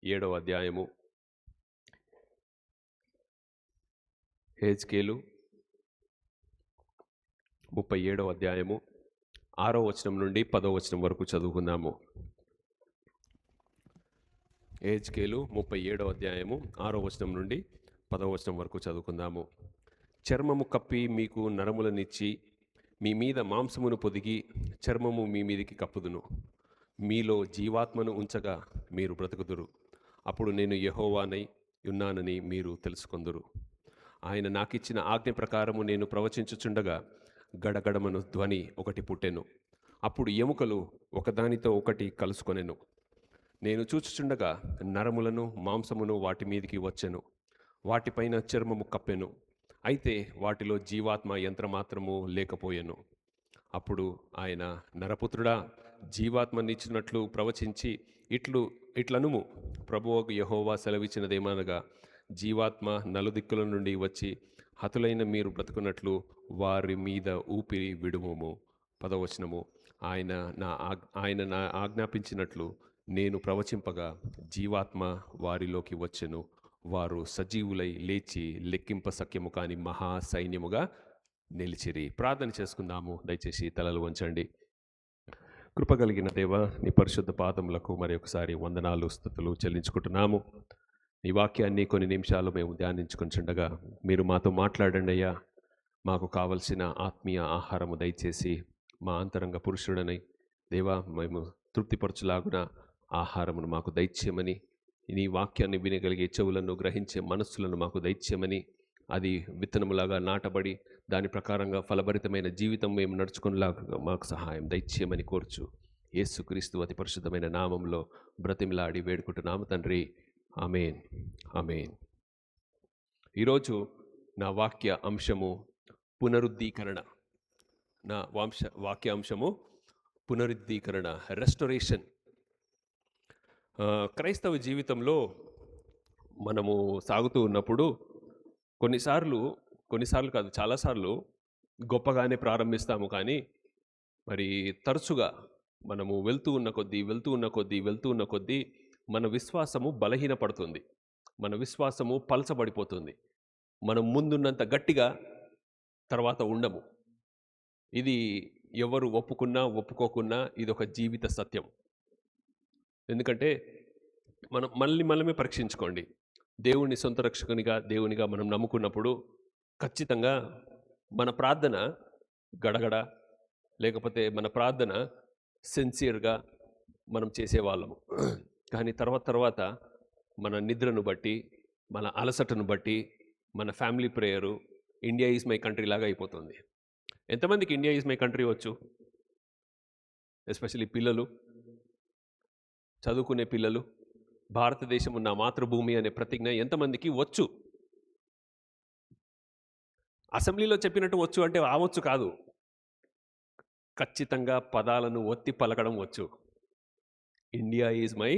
7వ అధ్యాయము, హెజ్కేలు 37వ అధ్యాయము 6వ వచనం నుండి 10వ వచనం వరకు చదువుకుందాము. హెజ్కేలు 37వ అధ్యాయము 6వ వచనం నుండి 10వ వచనం వరకు చదువుకుందాము. చర్మము కప్పి మీకు నరములనిచ్చి మీ మీద మాంసమును పొదిగి చర్మము మీ మీదికి కప్పుదును. మీలో జీవాత్మను ఉంచగా మీరు బ్రతుకుదురు. అప్పుడు నేను యెహోవానై ఉన్నానని మీరు తెలుసుకొందురు. ఆయన నాకిచ్చిన ఆజ్ఞ ప్రకారము నేను ప్రవచించుచుండగా గడగడమను ధ్వని ఒకటి పుట్టెను. అప్పుడు ఎముకలు ఒకదానితో ఒకటి కలుసుకొనెను. నేను చూచుచుండగా నరములను మాంసమును వాటి మీదికి వచ్చెను. వాటిపైన చర్మము కప్పెను. అయితే వాటిలో జీవాత్మ యంత్రమాత్రము లేకపోయెను. అప్పుడు ఆయన, నరపుత్రుడా, జీవాత్మనిచ్చినట్లు ప్రవచించి ఇట్లనుము, ప్రభువు యెహోవా సెలవిచ్చినదేమనగా, జీవాత్మ నలుదిక్కుల నుండి వచ్చి హతులైన మీరు బ్రతుకున్నట్లు వారి మీద ఊపిరి విడుముము. 10వ వచనము, ఆయన నా ఆజ్ఞాపించినట్లు నేను ప్రవచింపగా జీవాత్మ వారిలోకి వచ్చెను. వారు సజీవులై లేచి లెక్కింప సఖ్యము కాని మహా సైన్యముగా నిలిచిరి. ప్రార్థన చేసుకుందాము. దయచేసి తలలు వంచండి. కృపగలిగిన దేవ, నీ పరిశుద్ధ పాదములకు మరి ఒకసారి వందనాలు, స్తుతులు చెల్లించుకుంటున్నాము. నీ వాక్యాన్ని కొన్ని నిమిషాలు మేము ధ్యానించుకుంటుండగా మీరు మాతో మాట్లాడండి అయ్యా. మాకు కావలసిన ఆత్మీయ ఆహారము దయచేసి మా అంతరంగ పురుషుడనై దేవా మేము తృప్తిపరచులాగున ఆహారమును మాకు దయచేయమని, నీ వాక్యాన్ని వినగలిగే చెవులను గ్రహించే మనస్సులను మాకు దయచేయమని, అది విత్తనములాగా నాటబడి దాని ప్రకారంగా ఫలభరితమైన జీవితం మేము నడుచుకునేలాగా మాకు సహాయం దయచేయమని కోరుచు యేసుక్రీస్తు అతి పరిశుద్ధమైన నామంలో బ్రతిమిలాడి వేడుకుంటున్నాము తండ్రి. ఆమేన్, ఆమేన్. ఈరోజు నా వాక్య అంశము పునరుద్ధీకరణ. నా వాక్య అంశము పునరుద్ధీకరణ, రెస్టోరేషన్. క్రైస్తవ జీవితంలో మనము సాగుతూ ఉన్నప్పుడు కొన్నిసార్లు కాదు, చాలాసార్లు గొప్పగానే ప్రారంభిస్తాము. కానీ మరి తరచుగా మనము వెళ్తూ ఉన్న కొద్దీ మన విశ్వాసము బలహీనపడుతుంది, మన విశ్వాసము పలచబడిపోతుంది. మనం ముందున్నంత గట్టిగా తర్వాత ఉండము. ఇది ఎవరు ఒప్పుకున్నా ఒప్పుకోకున్నా ఇది ఒక జీవిత సత్యం. ఎందుకంటే మనం మనమే పరీక్షించుకోండి. దేవుని సొంత రక్షకునిగా, దేవునిగా మనం నమ్ముకున్నప్పుడు ఖచ్చితంగా మన ప్రార్థన గడగడ, లేకపోతే మన ప్రార్థన సిన్సియర్గా మనం చేసేవాళ్ళము. కానీ తర్వాత మన నిద్రను బట్టి, మన అలసటను బట్టి, మన family prayer India is my country లాగా అయిపోతుంది. ఎంతమందికి ఇండియా ఈజ్ మై కంట్రీ వచ్చు? ఎస్పెషల్లీ పిల్లలు, చదువుకునే పిల్లలు. భారతదేశం నా మాతృభూమి అనే ప్రతిజ్ఞ ఎంతమందికి వచ్చు? అసెంబ్లీలో చెప్పినట్టు వచ్చు అంటే వచ్చు కాదు, ఖచ్చితంగా పదాలను ఒత్తి పలకడం వచ్చు. ఇండియా ఈజ్ మై,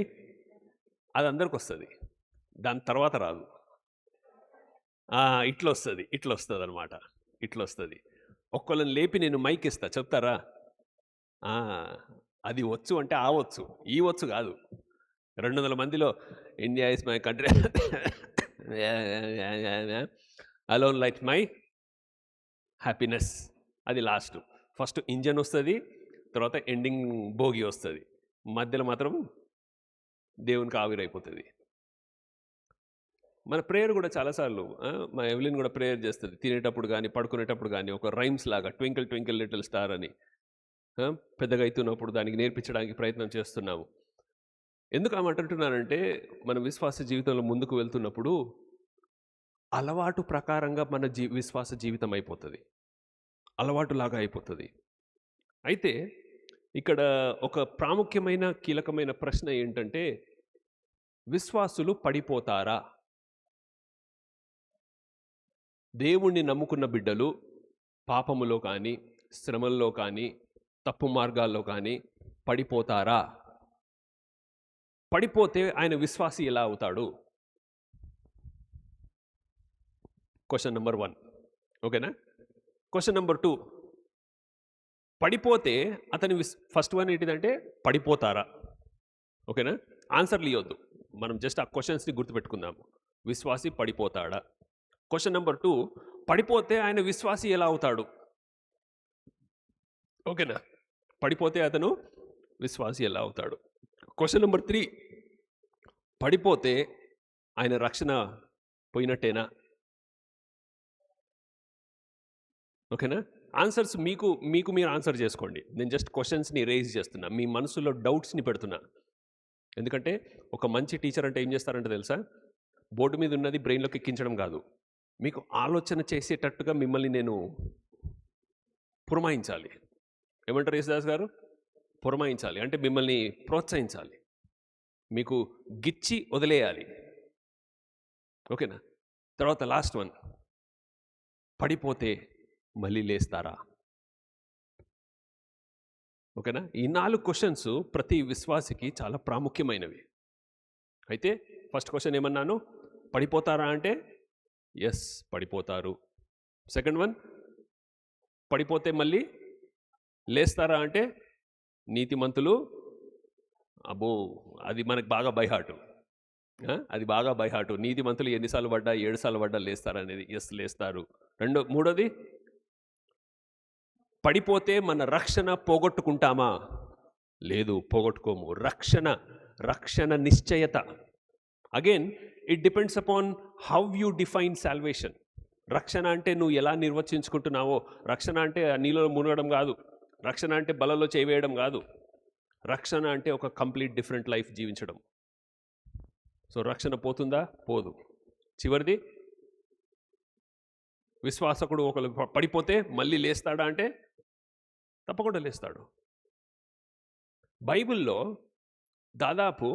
అది అందరికి వస్తుంది, దాని తర్వాత రాదు. ఇట్లా వస్తుంది అనమాట. ఇట్లా వస్తుంది. ఒక్కళ్ళని లేపి నేను మైక్ ఇస్తా, చెప్తారా? అది వచ్చు అంటే వచ్చు, ఈ వచ్చు కాదు. 200 మందిలో India is my country, alone light my happiness, అది లాస్ట్. ఫస్ట్ ఇంజన్ వస్తుంది, తర్వాత ఎండింగ్ భోగి వస్తుంది, మధ్యలో మాత్రం దేవునికి ఆవిరైపోతుంది. మన ప్రేయర్ కూడా చాలాసార్లు, మా ఎవలిన్ కూడా ప్రేయర్ చేస్తుంది తినేటప్పుడు కానీ పడుకునేటప్పుడు కానీ, ఒక రైమ్స్ లాగా ట్వింకిల్ ట్వింకిల్ లిటిల్ స్టార్ అని పెద్దగా అవుతున్నప్పుడు దానికి నేర్పించడానికి ప్రయత్నం చేస్తున్నాము. ఎందుకు అంటున్నానంటే, మన విశ్వాస జీవితంలో ముందుకు వెళ్తున్నప్పుడు అలవాటు ప్రకారంగా మన విశ్వాస జీవితం అయిపోతుంది, అలవాటులాగా అయిపోతుంది. అయితే ఇక్కడ ఒక ప్రాముఖ్యమైన కీలకమైన ప్రశ్న ఏంటంటే, విశ్వాసులు పడిపోతారా? దేవుణ్ణి నమ్ముకున్న బిడ్డలు పాపములో కానీ, శ్రమల్లో కానీ, తప్పు మార్గాల్లో కానీ పడిపోతారా? పడిపోతే ఆయన విశ్వాసి ఎలా అవుతాడు? Question number 1. ఓకేనా? క్వశ్చన్ నెంబర్ 2, పడిపోతే అతని ఫస్ట్ వన్ ఏంటిదంటే పడిపోతారా? ఓకేనా? ఆన్సర్లు ఇవ్వద్దు, మనం జస్ట్ ఆ క్వశ్చన్స్ని గుర్తుపెట్టుకుందాము. విశ్వాసి పడిపోతాడా? క్వశ్చన్ నెంబర్ 2, పడిపోతే ఆయన విశ్వాసి ఎలా అవుతాడు? ఓకేనా? పడిపోతే అతను విశ్వాసి ఎలా అవుతాడు? క్వశ్చన్ నెంబర్ 3, పడిపోతే ఆయన రక్షణ పోయినట్టేనా? ఓకేనా? ఆన్సర్స్ మీకు మీరు ఆన్సర్ చేసుకోండి. నేను జస్ట్ క్వశ్చన్స్ని రేజ్ చేస్తున్నా, మీ మనసులో డౌట్స్ని పెడుతున్నా. ఎందుకంటే ఒక మంచి టీచర్ అంటే ఏం చేస్తారంటే తెలుసా? బోర్డు మీద ఉన్నది బ్రెయిన్లోకి ఎక్కించడం కాదు, మీకు ఆలోచన చేసేటట్టుగా మిమ్మల్ని నేను పురమాయించాలి. ఏమంటారు యేసుదాస్ గారు? పురమాయించాలి అంటే మిమ్మల్ని ప్రోత్సహించాలి, మీకు గిచ్చి వదిలేయాలి. ఓకేనా? తర్వాత లాస్ట్ వన్, పడిపోతే మళ్ళీ లేస్తారా? ఓకేనా? ఈ 4 క్వశ్చన్స్ ప్రతి విశ్వాసికి చాలా ప్రాముఖ్యమైనవి. అయితే ఫస్ట్ క్వశ్చన్ ఏమన్నాను? పడిపోతారా అంటే ఎస్, పడిపోతారు. సెకండ్ వన్, పడిపోతే మళ్ళీ లేస్తారా అంటే నీతిమంతులు, అబ్బో అది మనకు బాగా బైహాటు, అది బాగా బైహాటు. నీతిమంతులు ఎన్నిసార్లు పడ్డా 7 సార్లు పడ్డా లేస్తారనేది ఎస్, లేస్తారు. మూడోది, పడిపోతే మన రక్షణ పోగొట్టుకుంటామా? లేదు, పోగొట్టుకోము. రక్షణ నిశ్చయత. Again it depends upon how you define salvation. రక్షణ అంటే నువ్వు ఎలా నిర్వచించుకుంటున్నావో. రక్షణ అంటే నీళ్ళలో మునగడం కాదు, రక్షణ అంటే బలలో చేయవేయడం కాదు, రక్షణ అంటే ఒక కంప్లీట్ డిఫరెంట్ లైఫ్ జీవించడం. సో రక్షణ పోతుందా? పోదు. చివరిది, విశ్వాసకుడు ఒకరు పడిపోతే మళ్ళీ లేస్తాడా అంటే తప్పకుండా లేస్తాడు. బైబిల్లో దాదాపు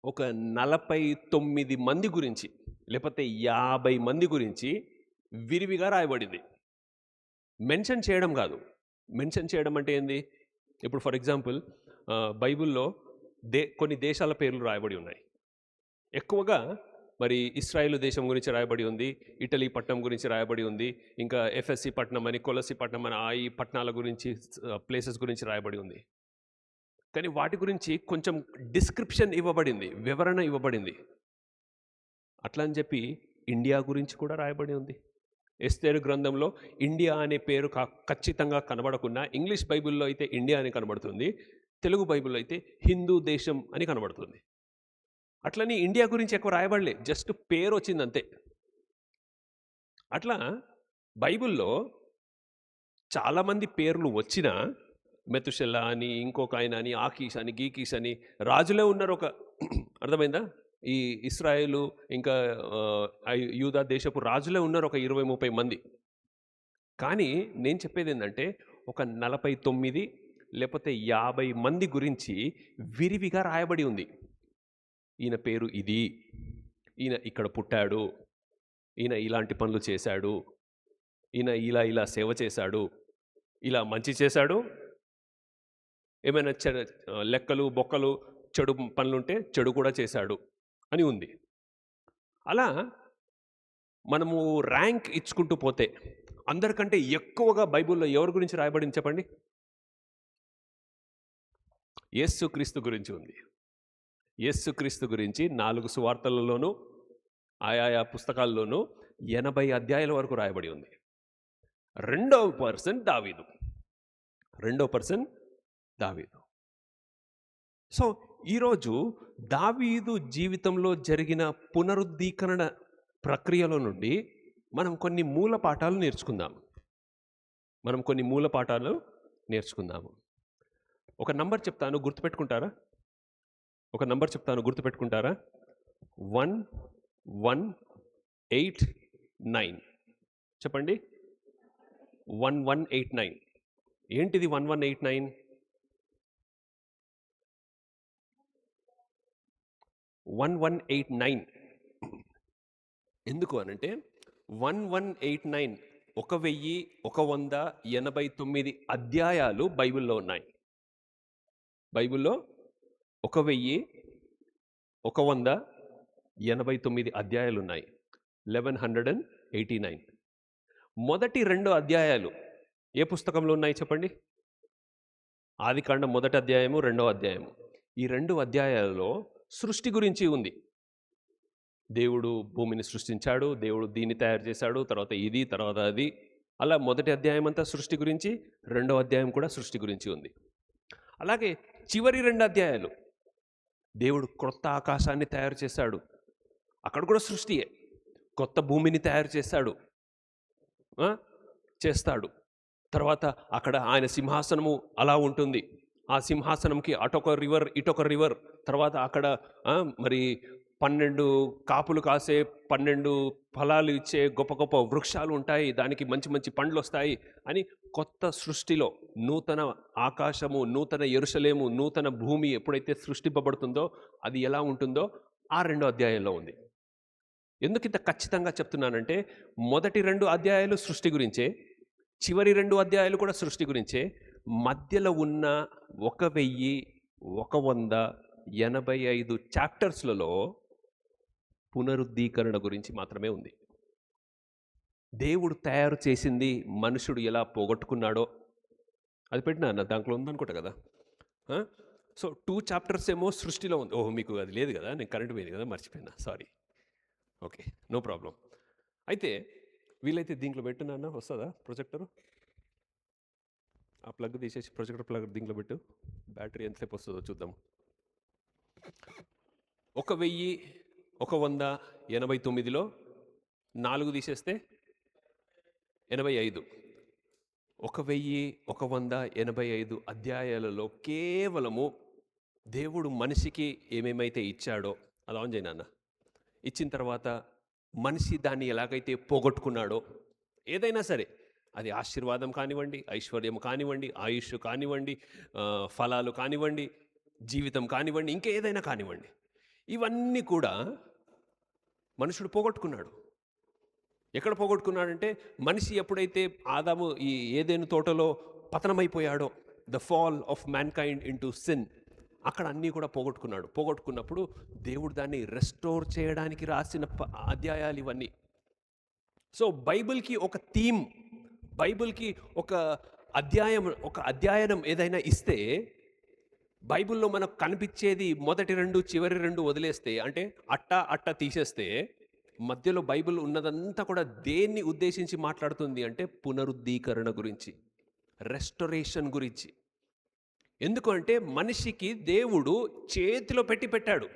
ఒక 49 మంది గురించి లేకపోతే 50 మంది గురించి విరివిగా రాయబడింది. మెన్షన్ చేయడం కాదు. మెన్షన్ చేయడం అంటే ఏంది? ఇప్పుడు ఫర్ ఎగ్జాంపుల్ బైబిల్లో కొన్ని దేశాల పేర్లు రాయబడి ఉన్నాయి. ఎక్కువగా మరి ఇస్రాయేల్ దేశం గురించి రాయబడి ఉంది, ఇటలీ పట్టణం గురించి రాయబడి ఉంది, ఇంకా ఎఫ్ఎస్సి పట్టణం అని, కొలసి పట్టణం అని, ఈ పట్టణాల గురించి, ప్లేసెస్ గురించి రాయబడి ఉంది. కానీ వాటి గురించి కొంచెం డిస్క్రిప్షన్ ఇవ్వబడింది, వివరణ ఇవ్వబడింది. అట్లా అని చెప్పి ఇండియా గురించి కూడా రాయబడి ఉంది. ఎస్తేరు గ్రంథంలో ఇండియా అనే పేరు ఖచ్చితంగా కనబడకుండా ఇంగ్లీష్ బైబిల్లో అయితే ఇండియా అని కనబడుతుంది, తెలుగు బైబిల్లో అయితే హిందూ దేశం అని కనబడుతుంది. అట్లని ఇండియా గురించి ఎక్కువ రాయబడలే, జస్ట్ పేరు వచ్చిందంతే. అట్లా బైబిల్లో చాలామంది పేర్లు వచ్చినా, మెతుషెల్లా అని, ఇంకొక ఆయన అని, ఆకీష్ అని, గీకీష్ అని రాజులే ఉన్నారు. ఒక అర్థమైందా? ఈ ఇస్రాయేలు ఇంకా యూదా దేశపు రాజులే ఉన్నారు ఒక 20-30 మంది. కానీ నేను చెప్పేది ఏంటంటే ఒక 49 లేకపోతే 50 మంది గురించి విరివిగా రాయబడి ఉంది. ఈయన పేరు ఇది, ఈయన ఇక్కడ పుట్టాడు, ఈయన ఇలాంటి పనులు చేశాడు, ఈయన ఇలా సేవ చేశాడు, ఇలా మంచి చేశాడు, ఏమైనా లెక్కలు బొక్కలు చెడు పనులుంటే చెడు కూడా చేశాడు అని ఉంది. అలా మనము ర్యాంక్ ఇచ్చుకుంటూ పోతే అందరికంటే ఎక్కువగా బైబిల్లో ఎవరి గురించి రాయబడింది చెప్పండి? యేసుక్రీస్తు గురించి ఉంది. యేసుక్రీస్తు గురించి 4 సువార్తలలోనూ ఆయా పుస్తకాల్లోనూ 80 అధ్యాయాల వరకు రాయబడి ఉంది. రెండవ పర్సన్ దావీదు. సో ఈరోజు దావీదు జీవితంలో జరిగిన పునరుద్ధీకరణ ప్రక్రియలో నుండి మనం కొన్ని మూల పాఠాలు నేర్చుకుందాము. ఒక నంబర్ చెప్తాను, గుర్తుపెట్టుకుంటారా? 1189. చెప్పండి. 1189. ఏంటిది 1189? 1189 ఎందుకు అనంటే 1189 1189 అధ్యాయాలు బైబిల్లో ఉన్నాయి. బైబిల్లో 1189 అధ్యాయాలు ఉన్నాయి. 1189. మొదటి 2 అధ్యాయాలు ఏ పుస్తకంలో ఉన్నాయి చెప్పండి? ఆదికాండం మొదటి అధ్యాయము, 2వ అధ్యాయము. ఈ 2 అధ్యాయాలలో సృష్టి గురించి ఉంది. దేవుడు భూమిని సృష్టించాడు, దేవుడు దీన్ని తయారు చేశాడు, తర్వాత ఇది, తర్వాత అది. అలా మొదటి అధ్యాయం అంతా సృష్టి గురించి, రెండో అధ్యాయం కూడా సృష్టి గురించి ఉంది. అలాగే చివరి 2 అధ్యాయాలు దేవుడు క్రొత్త ఆకాశాన్ని తయారు చేశాడు, అక్కడ కూడా సృష్టియే. కొత్త భూమిని తయారు చేస్తాడు. తర్వాత అక్కడ ఆయన సింహాసనము అలా ఉంటుంది. ఆ సింహాసనంకి అటొక రివర్, ఇటొక రివర్. తర్వాత అక్కడ మరి 12 కాపులు కాసే, 12 ఫలాలు ఇచ్చే గొప్ప గొప్ప వృక్షాలు ఉంటాయి, దానికి మంచి మంచి పండ్లు వస్తాయి అని కొత్త సృష్టిలో నూతన ఆకాశము, నూతన యెరూషలేము, నూతన భూమి ఎప్పుడైతే సృష్టింపబడుతుందో అది ఎలా ఉంటుందో ఆ 2వ అధ్యాయంలో ఉంది. ఎందుకు ఇంత ఖచ్చితంగా చెప్తున్నానంటే మొదటి 2 అధ్యాయాలు సృష్టి గురించే, చివరి 2 అధ్యాయాలు కూడా సృష్టి గురించే. మధ్యలో ఉన్న 1185 చాప్టర్స్లలో పునరుద్ధీకరణ గురించి మాత్రమే ఉంది. దేవుడు తయారు చేసింది మనుషుడు ఎలా పోగొట్టుకున్నాడో అది పెట్టినా అన్న దాంట్లో ఉందనుకుంటా కదా. సో 2 చాప్టర్స్ ఏమో సృష్టిలో ఉంది. ఓహో, మీకు అది లేదు కదా, నేను కరెంట్ పోయింది కదా, మర్చిపోయినా, సారీ. Okay, no problem. అయితే వీలైతే దీంట్లో పెట్టున్నా వస్తుందా ప్రొజెక్టరు? ఆ ప్లగ్ తీసేసి ప్రొజెక్టర్ ప్లగ్ దీంట్లో పెట్టు. బ్యాటరీ ఎంతసేపు వస్తుందో చూద్దాం. 1189లో 4 తీసేస్తే 85. 1185 అధ్యాయాలలో కేవలము దేవుడు మనిషికి ఏమేమైతే ఇచ్చాడో అది ఆన్ చేయనా అన్న. ఇచ్చిన తర్వాత మనిషి దాన్ని ఎలాగైతే పోగొట్టుకున్నాడో, ఏదైనా సరే అది ఆశీర్వాదం కానివ్వండి, ఐశ్వర్యం కానివ్వండి, ఆయుష్ కానివ్వండి, ఫలాలు కానివ్వండి, జీవితం కానివ్వండి, ఇంకా ఏదైనా కానివ్వండి, ఇవన్నీ కూడా మనుషుడు పోగొట్టుకున్నాడు. ఎక్కడ పోగొట్టుకున్నాడంటే మనిషి ఎప్పుడైతే ఆదాము ఈ ఏదెను తోటలో పతనమైపోయాడో, the fall of mankind into sin, అక్కడ అన్నీ కూడా పోగొట్టుకున్నాడు. పోగొట్టుకున్నప్పుడు దేవుడు దాన్ని రెస్టోర్ చేయడానికి రాసిన అధ్యాయాలు ఇవన్నీ. సో బైబిల్కి ఒక థీమ్, బైబిల్కి ఒక అధ్యయనం ఏదైనా ఇస్తే, బైబిల్లో మనకు కనిపించేది మొదటి 2 చివరి 2 వదిలేస్తే, అంటే అట్ట తీసేస్తే, మధ్యలో బైబిల్ ఉన్నదంతా కూడా దేన్ని ఉద్దేశించి మాట్లాడుతుంది అంటే పునరుద్ధీకరణ గురించి, రెస్టోరేషన్ గురించి. ఎందుకంటే మనిషికి దేవుడు చేతిలో పెట్టాడు.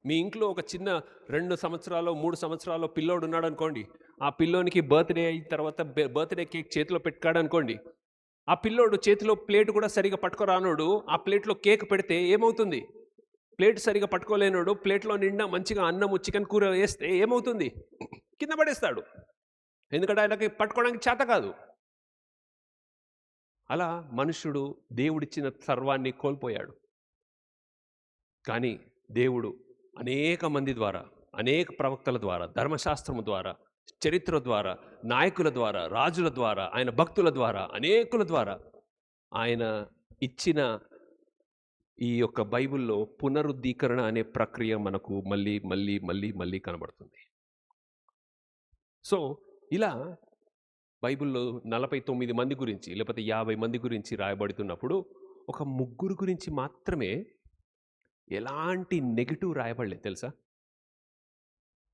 మీ ఇంట్లో ఒక చిన్న 2 సంవత్సరాలు 3 సంవత్సరాలు పిల్లోడు ఉన్నాడు అనుకోండి, ఆ పిల్లోనికి బర్త్డే అయిన తర్వాత బర్త్డే కేక్ చేతిలో పెట్టాడు అనుకోండి, ఆ పిల్లోడు చేతిలో ప్లేట్ కూడా సరిగా పట్టుకోరానోడు ఆ ప్లేట్లో కేక్ పెడితే ఏమవుతుంది? ప్లేట్ సరిగా పట్టుకోలేనోడు ప్లేట్లో నిండా మంచిగా అన్నము చికెన్ కూర వేస్తే ఏమవుతుంది? కింద పడేస్తాడు, ఎందుకంటే ఆయనకి పట్టుకోవడానికి చేత కాదు. అలా మనుష్యుడు దేవుడిచ్చిన సర్వాన్ని కోల్పోయాడు. కానీ దేవుడు అనేక మంది ద్వారా, అనేక ప్రవక్తల ద్వారా, ధర్మశాస్త్రము ద్వారా, చరిత్ర ద్వారా, నాయకుల ద్వారా, రాజుల ద్వారా, ఆయన భక్తుల ద్వారా, అనేకుల ద్వారా ఆయన ఇచ్చిన ఈ యొక్క బైబిల్లో పునరుద్ధీకరణ అనే ప్రక్రియ మనకు మళ్ళీ మళ్ళీ మళ్ళీ మళ్ళీ కనబడుతుంది. సో ఇలా బైబిల్లో 49 మంది గురించి లేకపోతే 50 మంది గురించి రాయబడుతున్నప్పుడు ఒక 3 గురించి మాత్రమే ఎలాంటి నెగిటివ్ రాయబడలేదు తెలుసా.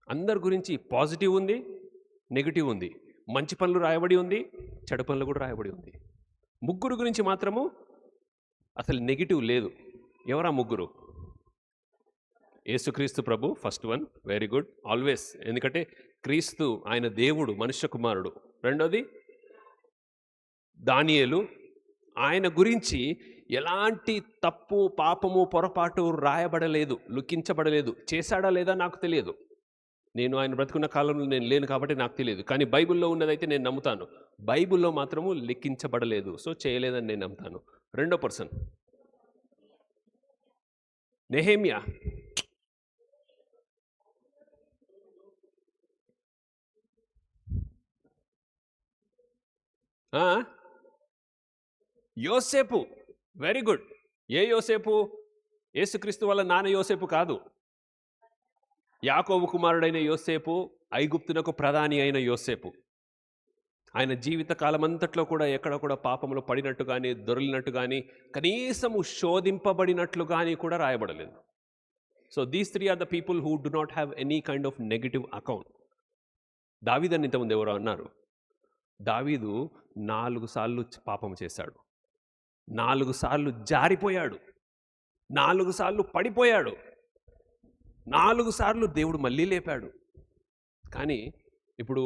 అందరి గురించి పాజిటివ్ ఉంది, నెగిటివ్ ఉంది, మంచి పనులు రాయబడి ఉంది, చెడు పనులు కూడా రాయబడి ఉంది. 3 గురించి మాత్రము అసలు నెగిటివ్ లేదు. ఎవరా 3? యేసుక్రీస్తు ప్రభు first one, very good, always. ఎందుకంటే క్రీస్తు ఆయన దేవుడు, మనుష్య కుమారుడు. రెండోది దానియేలు, ఆయన గురించి ఎలాంటి తప్పు, పాపము, పొరపాటు రాయబడలేదు, లిఖించబడలేదు. చేశాడా లేదా నాకు తెలియదు, నేను ఆయన బ్రతుకున్న కాలంలో నేను లేను కాబట్టి నాకు తెలియదు. కానీ బైబిల్లో ఉన్నదైతే నేను నమ్ముతాను. బైబిల్లో మాత్రము లిఖించబడలేదు, సో చేయలేదని నేను నమ్ముతాను. రెండో పర్సన్ నెహెమ్యా. యోసేపు, వెరీ గుడ్. ఏ యోసేపు? యేసుక్రీస్తు వల్ల నాన్న యోసేపు కాదు, యాకోబు కుమారుడైన యోసేపు, ఐగుప్తునకు ప్రధాని అయిన యోసేపు. ఆయన జీవిత కాలమంతట్లో కూడా ఎక్కడ కూడా పాపంలో పడినట్టు కానీ, దొరిలినట్టు కానీ, కనీసము శోధింపబడినట్లు కానీ కూడా రాయబడలేదు. So these three are the people who do not have any kind of negative account. దావీదు అని ఇంతకుముందు ఎవరో అన్నారు. దావీదు 4 సార్లు పాపం చేశాడు, 4 సార్లు జారిపోయాడు, 4 సార్లు పడిపోయాడు, 4 సార్లు దేవుడు మళ్ళీ లేపాడు. కానీ ఇప్పుడు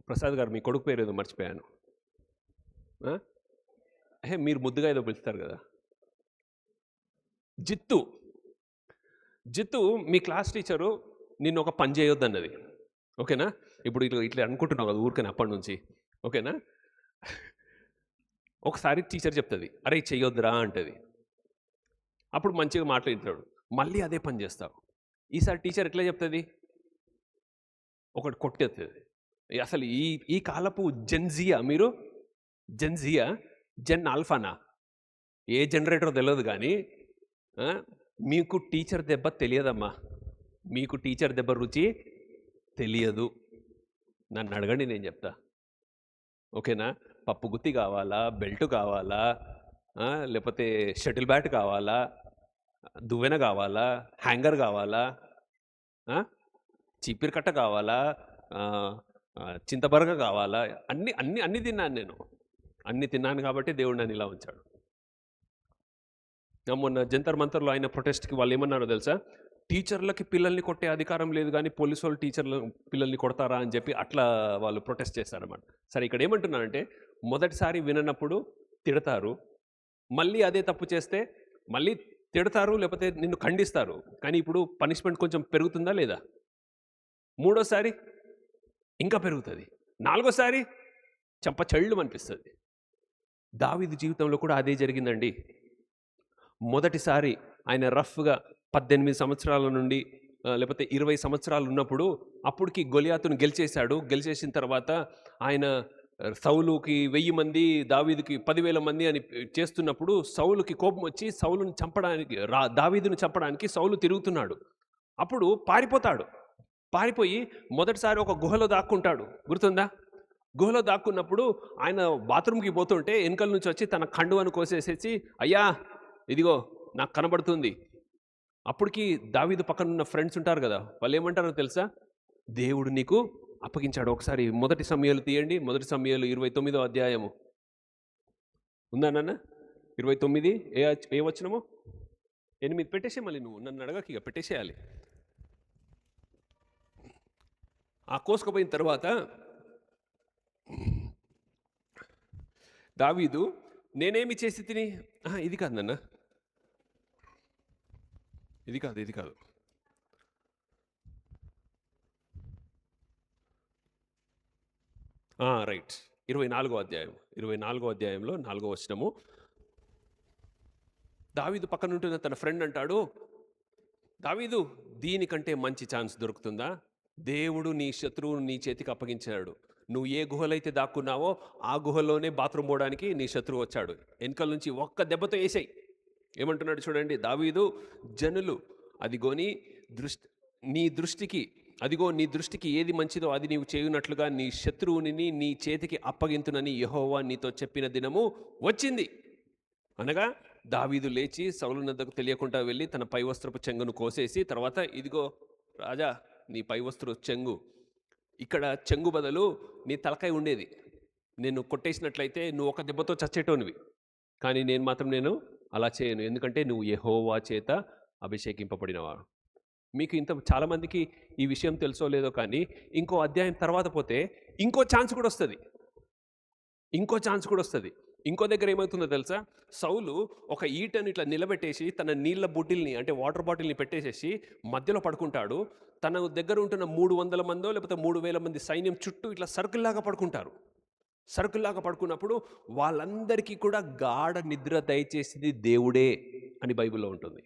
ప్రసాద్ గారు, మీ కొడుకు పేరు ఏదో మర్చిపోయాను. మీరు ముద్దుగా ఏదో పిలుస్తారు కదా, జిత్తు. జిత్తు మీ క్లాస్ టీచరు నిన్ను ఒక పని చేయొద్దన్నది, ఓకేనా? ఇప్పుడు ఇట్లా అనుకుంటున్నావు కదా ఊరికనే అప్పటి నుంచి, ఓకేనా? ఒకసారి టీచర్ చెప్తుంది, అరే చెయ్యొద్దురా అంటది. అప్పుడు మంచిగా మాట్లాడుతాడు, మళ్ళీ అదే పని చేస్తావు. ఈసారి టీచర్ ఎట్లా చెప్తుంది? ఒకటి కొట్టేస్తుంది. అసలు ఈ కాలపు జెన్జియా మీరు? జెన్జియా, జెన్ ఆల్ఫానా, ఏ జనరేటర్ తెలియదు కానీ మీకు టీచర్ దెబ్బ తెలియదమ్మా, మీకు టీచర్ దెబ్బ రుచి తెలియదు. నన్ను అడగండి, నేను చెప్తా, ఓకేనా? పప్పు గుత్తి కావాలా, బెల్ట్ కావాలా, లేకపోతే షటిల్ బ్యాట్ కావాలా, దువ్వెన కావాలా, హ్యాంగర్ కావాలా, చీపిరి కట్ట కావాలా, చింతబరగ కావాలా, అన్ని అన్ని అన్ని తిన్నాను నేను, అన్ని తిన్నాను కాబట్టి దేవుడు నన్ను ఇలా ఉంచాడు. మొన్న జంతర్ మంతర్లో ఆయన ప్రొటెస్ట్కి వాళ్ళు ఏమన్నారో తెలుసా? టీచర్లకి పిల్లల్ని కొట్టే అధికారం లేదు కానీ పోలీసు వాళ్ళు టీచర్ల పిల్లల్ని కొడతారా అని చెప్పి అట్లా వాళ్ళు ప్రొటెస్ట్ చేస్తారన్నమాట. సరే, ఇక్కడ ఏమంటున్నానంటే, మొదటిసారి విననప్పుడు తిడతారు, మళ్ళీ అదే తప్పు చేస్తే మళ్ళీ తిడతారు, లేకపోతే నిన్ను ఖండిస్తారు. కానీ ఇప్పుడు పనిష్మెంట్ కొంచెం పెరుగుతుందా లేదా? మూడోసారి ఇంకా పెరుగుతుంది, నాలుగోసారి చంప చెళ్ళు అనిపిస్తుంది. దావీదు జీవితంలో కూడా అదే జరిగిందండి. మొదటిసారి ఆయన రఫ్గా 18 సంవత్సరాల నుండి లేకపోతే 20 సంవత్సరాలు ఉన్నప్పుడు అప్పటికి గొలియాతును గెలిచేశాడు. గెలిచేసిన తర్వాత ఆయన సౌలుకి 1000 మంది, దావీదుకి 10,000 మంది అని చేస్తున్నప్పుడు సౌలుకి కోపం వచ్చి సౌలుని చంపడానికి, దావీదును చంపడానికి సౌలు తిరుగుతున్నాడు. అప్పుడు పారిపోయి మొదటిసారి ఒక గుహలో దాక్కుంటాడు, గుర్తుందా? గుహలో దాక్కున్నప్పుడు ఆయన బాత్రూమ్కి పోతుంటే వెనకల నుంచి వచ్చి తన కండువను కోసేసేసి, అయ్యా ఇదిగో నాకు కనబడుతుంది. అప్పటికి దావీదు పక్కన ఉన్న ఫ్రెండ్స్ ఉంటారు కదా, వాళ్ళు ఏమంటారో తెలుసా? దేవుడు నీకు అప్పగించాడు. ఒకసారి 1 సమూయేలు తీయండి, 1 సమూయేలు 29వ అధ్యాయము ఉందా నాన్న? 29 ఏ వచనము? 8 పెట్టేసే, మళ్ళీ నువ్వు నన్ను అడగకి, ఇక పెట్టేసేయాలి. ఆ కోసుకుపోయిన తర్వాత దావీదు, నేనేమి చేసి తిని, ఇది కాదు నాన్న, ఇది కాదు రైట్, 24వ అధ్యాయం, 24వ అధ్యాయంలో 4వ వచనము. దావీదు పక్కన ఉంటున్న తన ఫ్రెండ్ అంటాడు, దావీదు, దీనికంటే మంచి ఛాన్స్ దొరుకుతుందా? దేవుడు నీ శత్రువును నీ చేతికి అప్పగించాడు. నువ్వు ఏ గుహలైతే దాక్కున్నావో ఆ గుహలోనే బాత్రూమ్ పోవడానికి నీ శత్రువు వచ్చాడు. వెనకల నుంచి ఒక్క దెబ్బతో వేసాయి. ఏమంటున్నాడు చూడండి దావీదు, జనులు అదిగో నీ దృష్టికి ఏది మంచిదో అది నీవు చేయునట్లుగా నీ శత్రువుని నీ చేతికి అప్పగింతునని యెహోవా నీతో చెప్పిన దినము వచ్చింది. అనగా దావీదు లేచి సౌలు నద్దకు తెలియకుండా వెళ్ళి తన పై వస్త్రపు చెంగును కోసేసి, తర్వాత ఇదిగో రాజా నీ పై వస్త్ర చెంగు, ఇక్కడ చెంగు బదులు నీ తలకాయ ఉండేది, నేను కొట్టేసినట్లయితే నువ్వు ఒక దెబ్బతో చచ్చేటోనివి, కానీ నేను అలా చేయను, ఎందుకంటే నువ్వు యెహోవా చేత అభిషేకింపబడినవాడు. మీకు చాలామందికి ఈ విషయం తెలుసో లేదో కానీ ఇంకో అధ్యాయం తర్వాత పోతే ఇంకో ఛాన్స్ కూడా వస్తుంది. ఇంకో దగ్గర ఏమవుతుందో తెలుసా? సౌలు ఒక ఈటను ఇట్లా నిలబెట్టేసి తన నీళ్ళ బుడ్డిల్ని, అంటే వాటర్ బాటిల్ని పెట్టేసేసి మధ్యలో పడుకుంటాడు. తన దగ్గర ఉంటున్న 300 మందో లేకపోతే 3000 మంది సైన్యం చుట్టూ ఇట్లా సర్కిల్లాగా పడుకున్నప్పుడు వాళ్ళందరికీ కూడా గాఢ నిద్ర దయచేసింది దేవుడే అని బైబిల్లో ఉంటుంది.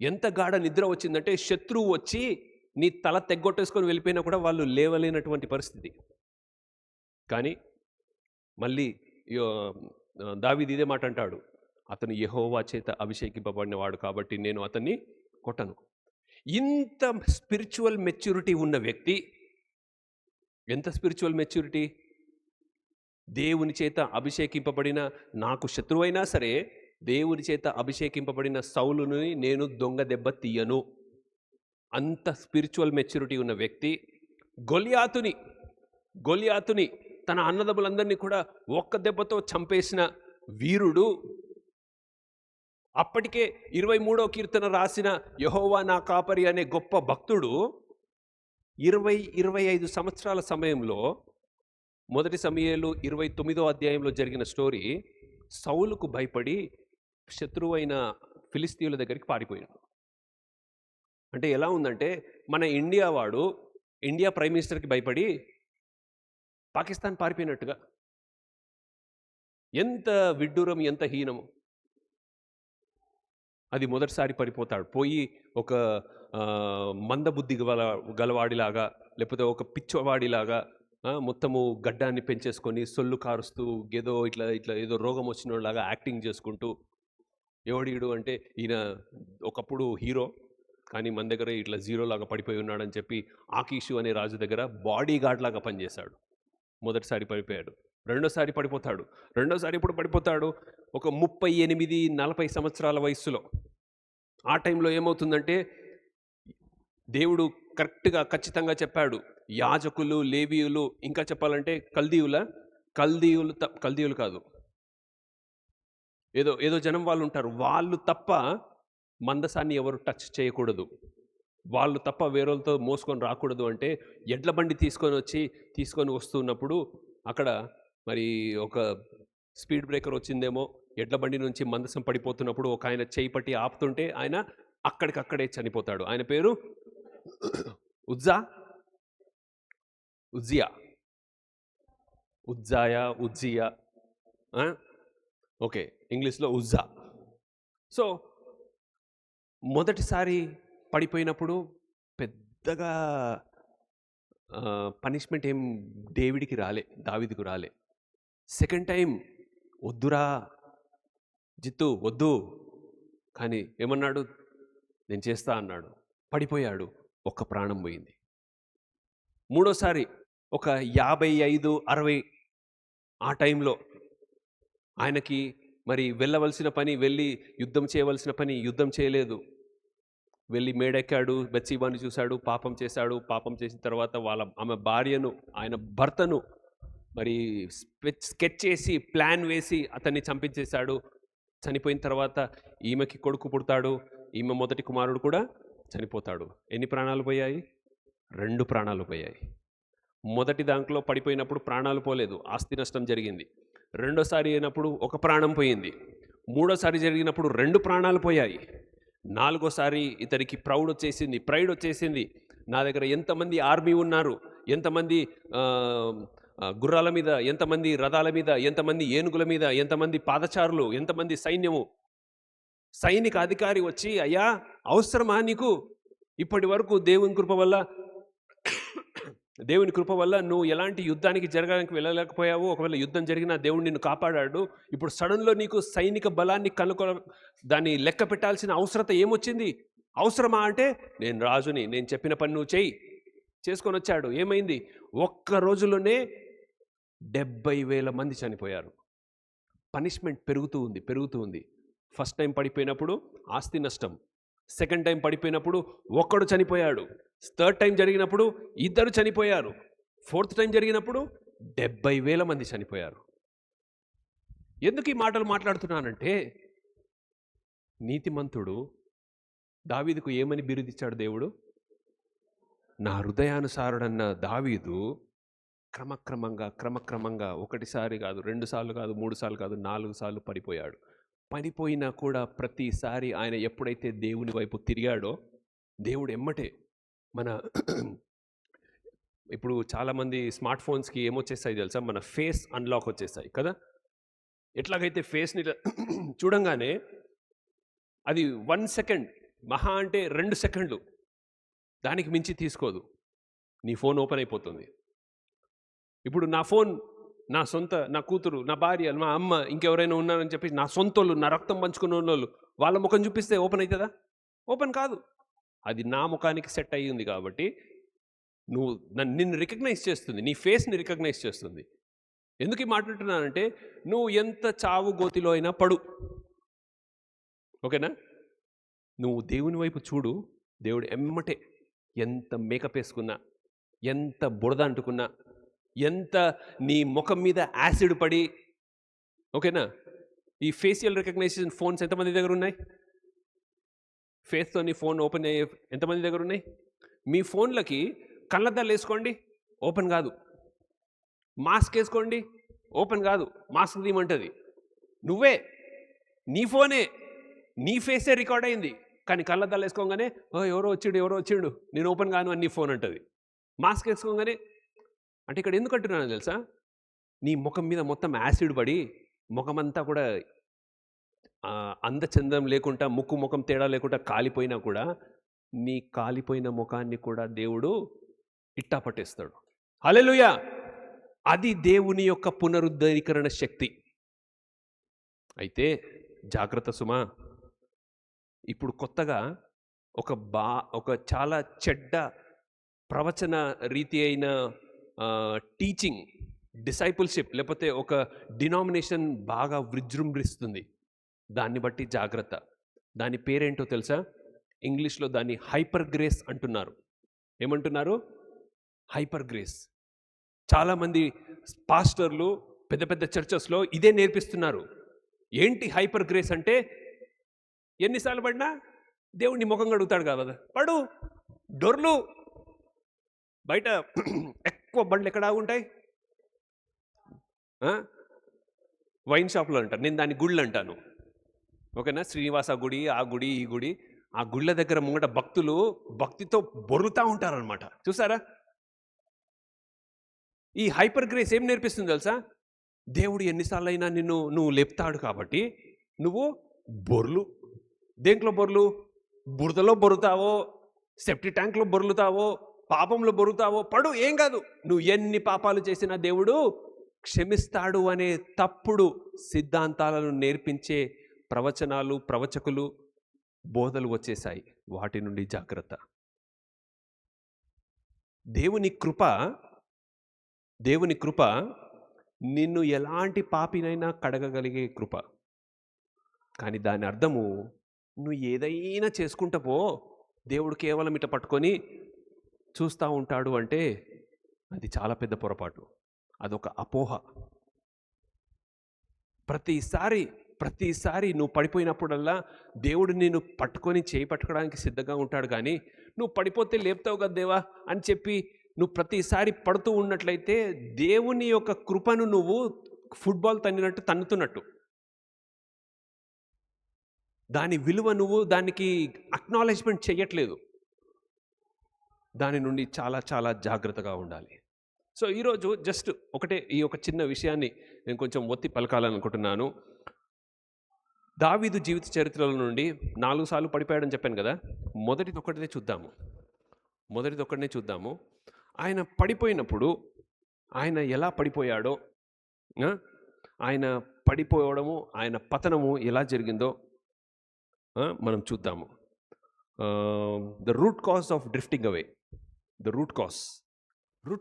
ఎంత గాఢ నిద్ర వచ్చిందంటే శత్రువు వచ్చి నీ తల తెగ్గొట్టేసుకొని వెళ్ళిపోయినా కూడా వాళ్ళు లేవలేనటువంటి పరిస్థితి. కానీ మళ్ళీ దావీదు ఇదే మాట అంటాడు, అతను యెహోవా చేత అభిషేకింపబడినవాడు కాబట్టి నేను అతన్ని కొట్టను. ఇంత స్పిరిచువల్ మెచ్యూరిటీ ఉన్న వ్యక్తి, ఎంత స్పిరిచువల్ మెచ్యూరిటీ! దేవుని చేత అభిషేకింపబడిన నాకు శత్రువైనా సరే దేవుని చేత అభిషేకింపబడిన సౌలుని నేను దొంగ దెబ్బ తీయను. అంత స్పిరిచువల్ మెచ్యూరిటీ ఉన్న వ్యక్తి గొలియాతుని తన అన్నదమ్ములందరినీ కూడా ఒక్క దెబ్బతో చంపేసిన వీరుడు, అప్పటికే 23వ కీర్తన రాసిన యెహోవా నా కాపరి అనే గొప్ప భక్తుడు 25 సంవత్సరాల సమయంలో, మొదటి సమూయేలు 29వ అధ్యాయంలో జరిగిన స్టోరీ, సౌలుకు భయపడి శత్రువైన ఫిలిస్తీయుల దగ్గరికి పారిపోయాడు. అంటే ఎలా ఉందంటే, మన ఇండియా ప్రైమ్ మినిస్టర్కి భయపడి పాకిస్తాన్ పారిపోయినట్టుగా. ఎంత విడ్డూరం, ఎంత హీనము. అది మొదటిసారి పడిపోతాడు. పోయి ఒక మందబుద్ధి గలవాడిలాగా, లేకపోతే ఒక పిచ్చవాడిలాగా మొత్తము గడ్డాన్ని పెంచేసుకొని సొల్లు కారుస్తూ ఏదో ఇట్లా ఏదో రోగం వచ్చిన లాగా యాక్టింగ్ చేసుకుంటూ, ఎవడీడు అంటే ఈయన ఒకప్పుడు హీరో కానీ మన దగ్గర ఇట్లా జీరోలాగా పడిపోయి ఉన్నాడని చెప్పి ఆకీషు అనే రాజు దగ్గర బాడీ గార్డ్ లాగా పనిచేశాడు. మొదటిసారి పడిపోయాడు. రెండోసారి ఎప్పుడు పడిపోతాడు? ఒక 38-40 సంవత్సరాల వయస్సులో. ఆ టైంలో ఏమవుతుందంటే, దేవుడు ఖచ్చితంగా చెప్పాడు, యాజకులు, లేవీయులు, ఇంకా చెప్పాలంటే కల్దీయులు కాదు, ఏదో జనం వాళ్ళు ఉంటారు, వాళ్ళు తప్ప మందసాన్ని ఎవరు టచ్ చేయకూడదు, వాళ్ళు తప్ప వేరేలతో మోసుకొని రాకూడదు. అంటే ఎడ్ల బండి తీసుకొని వస్తున్నప్పుడు అక్కడ మరి ఒక స్పీడ్ బ్రేకర్ వచ్చిందేమో, ఎడ్ల బండి నుంచి మందసం పడిపోతున్నప్పుడు ఒక ఆయన చేయి పట్టి ఆపుతుంటే ఆయన అక్కడికక్కడే చనిపోతాడు. ఆయన పేరు ఉజ్జియా, ఓకే, ఇంగ్లీష్లో ఉజ్జా. సో మొదటిసారి పడిపోయినప్పుడు పెద్దగా పనిష్మెంట్ ఏం దావీదుకు రాలే. సెకండ్ టైం వద్దురా జిత్తు వద్దు, కానీ ఏమన్నాడు? నేను చేస్తా అన్నాడు. పడిపోయాడు, ఒక్క ప్రాణం పోయింది. మూడోసారి ఒక 55-60 ఆ టైంలో ఆయనకి మరి వెళ్ళవలసిన పని, వెళ్ళి యుద్ధం చేయవలసిన పని యుద్ధం చేయలేదు. వెళ్ళి మేడెక్కాడు, బెత్షెబాని చూశాడు, పాపం చేసిన తర్వాత ఆమె భార్యను, ఆయన భర్తను మరి స్కెచ్ చేసి ప్లాన్ వేసి అతన్ని చంపించేశాడు. చనిపోయిన తర్వాత ఈమెకి కొడుకు పుడతాడు, ఈమె మొదటి కుమారుడు కూడా చనిపోతాడు. ఎన్ని ప్రాణాలు పోయాయి? 2 ప్రాణాలు పోయాయి. మొదటి దాంట్లో పడిపోయినప్పుడు ప్రాణాలు పోలేదు, ఆస్తి నష్టం జరిగింది. రెండోసారి అయినప్పుడు 1 ప్రాణం పోయింది. మూడోసారి జరిగినప్పుడు 2 ప్రాణాలు పోయాయి. నాలుగోసారి ఇతనికి ప్రైడ్ వచ్చేసింది. నా దగ్గర ఎంతమంది ఆర్మీ ఉన్నారు, ఎంతమంది గుర్రాల మీద, ఎంతమంది రథాల మీద, ఎంతమంది ఏనుగుల మీద, ఎంతమంది పాదచారులు, ఎంతమంది సైన్యము. సైనిక అధికారి వచ్చి, అయ్యా అవసరమా నీకు? ఇప్పటి వరకు దేవుని కృప వల్ల నువ్వు ఎలాంటి యుద్ధానికి జరగడానికి వెళ్ళలేకపోయావు. ఒకవేళ యుద్ధం జరిగినా దేవుడు నిన్ను కాపాడాడు. ఇప్పుడు సడన్లో నీకు సైనిక బలాన్ని దాన్ని లెక్క పెట్టాల్సిన అవసరత ఏమొచ్చింది? అవసరమా అంటే, నేను రాజుని, నేను చెప్పిన పని నువ్వు చేసుకొని వచ్చాడు. ఏమైంది? ఒక్క రోజులోనే 70,000 మంది చనిపోయారు. పనిష్మెంట్ పెరుగుతూ ఉంది. ఫస్ట్ టైం పడిపోయినప్పుడు ఆస్తి నష్టం, సెకండ్ టైం పడిపోయినప్పుడు ఒక్కడు చనిపోయాడు, థర్డ్ టైం జరిగినప్పుడు 2 చనిపోయారు, ఫోర్త్ టైం జరిగినప్పుడు 70,000 మంది చనిపోయారు. ఎందుకు ఈ మాటలు మాట్లాడుతున్నానంటే, నీతిమంతుడు దావీదుకు ఏమని బిరుదిచ్చాడు దేవుడు? నా హృదయానుసారుడన్న దావీదు క్రమక్రమంగా ఒకటిసారి కాదు, 2 సార్లు కాదు, 3 సార్లు కాదు, 4 సార్లు పడిపోయాడు. పడిపోయినా కూడా ప్రతిసారి ఆయన ఎప్పుడైతే దేవుని వైపు తిరిగాడో, దేవుడు ఎమ్మటే ఇప్పుడు చాలామంది స్మార్ట్ ఫోన్స్కి ఏమొచ్చేస్తాయి తెలుసా? మన ఫేస్ అన్లాక్ వచ్చేస్తాయి కదా. ఎట్లాగైతే ఫేస్ని చూడంగానే అది 1 సెకండ్, మహా అంటే 2 సెకండ్లు, దానికి మించి తీసుకోదు, నీ ఫోన్ ఓపెన్ అయిపోతుంది. ఇప్పుడు నా ఫోన్, నా కూతురు, నా భార్య, మా అమ్మ, ఇంకెవరైనా ఉన్నారని చెప్పి నా సొంతోళ్ళు, నా రక్తం పంచుకున్న వాళ్ళు, వాళ్ళ ముఖం చూపిస్తే ఓపెన్ అవుతుందా? ఓపెన్ కాదు. అది నా ముఖానికి సెట్ అయ్యింది కాబట్టి నిన్ను రికగ్నైజ్ చేస్తుంది, నీ ఫేస్ని రికగ్నైజ్ చేస్తుంది. ఎందుకు మాట్లాడుతున్నానంటే, నువ్వు ఎంత చావు గోతిలో అయినా పడు, ఓకేనా? నువ్వు దేవుని వైపు చూడు, దేవుడు ఎమ్మటే ఎంత మేకప్ వేసుకున్నా, ఎంత బురద అంటుకున్నా, ఎంత నీ ముఖం మీద యాసిడ్ పడి, ఓకేనా? ఈ ఫేషియల్ రికగ్నైజేషన్ ఫోన్స్ ఎంతమంది దగ్గర ఉన్నాయి? ఫేస్తో నీ ఫోన్ ఓపెన్ అయ్యే ఎంతమంది దగ్గర ఉన్నాయి? మీ ఫోన్లకి కళ్ళద్దాలు వేసుకోండి, ఓపెన్ కాదు. మాస్క్ వేసుకోండి, ఓపెన్ కాదు. మాస్క్ తీయమంటుంది. నువ్వే, నీ ఫోనే, నీ ఫేసే రికార్డ్ అయింది, కానీ కళ్ళద్దాలు వేసుకోగానే ఎవరో వచ్చిండు నేను ఓపెన్ కాను అని నీ ఫోన్ అంటుంది. మాస్క్ వేసుకోగానే అంటే ఇక్కడ ఎందుకు అంటున్నాను తెలుసా? నీ ముఖం మీద మొత్తం యాసిడ్ పడి ముఖమంతా కూడా అందచందం లేకుండా, ముఖం తేడా లేకుండా కాలిపోయినా కూడా నీ కాలిపోయిన ముఖాన్ని కూడా దేవుడు ఇట్టా పట్టేస్తాడు. హల్లెలూయా! అది దేవుని యొక్క పునరుద్ధరీకరణ శక్తి. అయితే జాగ్రత్త సుమా, ఇప్పుడు కొత్తగా ఒక చాలా చెడ్డ ప్రవచన రీతి అయిన టీచింగ్, డిసైపుల్షిప్, లేకపోతే ఒక డినామినేషన్ బాగా విజృంభిస్తుంది. దాన్ని బట్టి జాగ్రత్త. దాని పేరేంటో తెలుసా? ఇంగ్లీష్లో దాన్ని హైపర్ గ్రేస్ అంటున్నారు. ఏమంటున్నారు? Hyper grace. చాలామంది పాస్టర్లు పెద్ద పెద్ద చర్చెస్లో ఇదే నేర్పిస్తున్నారు. ఏంటి హైపర్ గ్రేస్ అంటే? ఎన్నిసార్లు పడినా దేవుడిని ముఖం కడుగుతాడు కదా, పడు డొర్లు. బయట ఎక్కువ బండ్లు ఎక్కడ ఉంటాయి? వైన్ షాప్లో అంటారు, నేను దాన్ని గుళ్ళు అంటాను. ఓకేనా? శ్రీనివాస గుడి, ఆ గుడి, ఈ గుడి. ఆ గుళ్ళ దగ్గర ముంగట భక్తులు భక్తితో బొర్రుతూ ఉంటారనమాట. చూసారా? ఈ హైపర్ గ్రేస్ ఏం నేర్పిస్తుంది తెలుసా? దేవుడు ఎన్నిసార్లు అయినా నువ్వు లేపుతాడు కాబట్టి నువ్వు బొర్లు. దేంట్లో బొర్లు? బురదలో బొరుతావో, సెప్టి ట్యాంక్లో బొర్లుతావో, పాపంలో బొరుతావో, పడు, ఏం కాదు. నువ్వు ఎన్ని పాపాలు చేసినా దేవుడు క్షమిస్తాడు అనే తప్పుడు సిద్ధాంతాలను నేర్పించే ప్రవచనాలు, ప్రవచకులు, బోధలు వచ్చేసాయి. వాటి నుండి జాగ్రత్త. దేవుని కృప నిన్ను ఎలాంటి పాపినైనా కడగగలిగే కృప. కానీ దాని అర్థము నువ్వు ఏదైనా చేసుకుంటా పో, దేవుడు కేవలం ఇట పట్టుకొని చూస్తూ ఉంటాడు అంటే అది చాలా పెద్ద పొరపాటు. అదొక అపోహ. ప్రతిసారి నువ్వు పడిపోయినప్పుడల్లా దేవుడు నిన్ను పట్టుకొని చేయి పట్టుకోవడానికి సిద్ధంగా ఉంటాడు. కానీ నువ్వు పడిపోతే లేపుతావు కదా దేవా అని చెప్పి నువ్వు ప్రతిసారి పడుతూ ఉన్నట్లయితే దేవుని యొక్క కృపను నువ్వు ఫుట్బాల్ తన్నినట్టు తన్నుతున్నట్టు. దాని విలువ నువ్వు దానికి అక్నాలెడ్జ్మెంట్ చేయట్లేదు. దాని నుండి చాలా చాలా జాగ్రత్తగా ఉండాలి. సో ఈరోజు జస్ట్ ఈ ఒక చిన్న విషయాన్ని నేను కొంచెం ఒత్తి పలకాలనుకుంటున్నాను. దావీదు జీవిత చరిత్రల నుండి 4 సార్లు పడిపోయాడని చెప్పాను కదా. మొదటిది ఒక్కటినే చూద్దాము. ఆయన పడిపోయినప్పుడు ఆయన ఎలా పడిపోయాడో, ఆయన పడిపోవడము, ఆయన పతనము ఎలా జరిగిందో మనం చూద్దాము. The root cause of drifting away. Root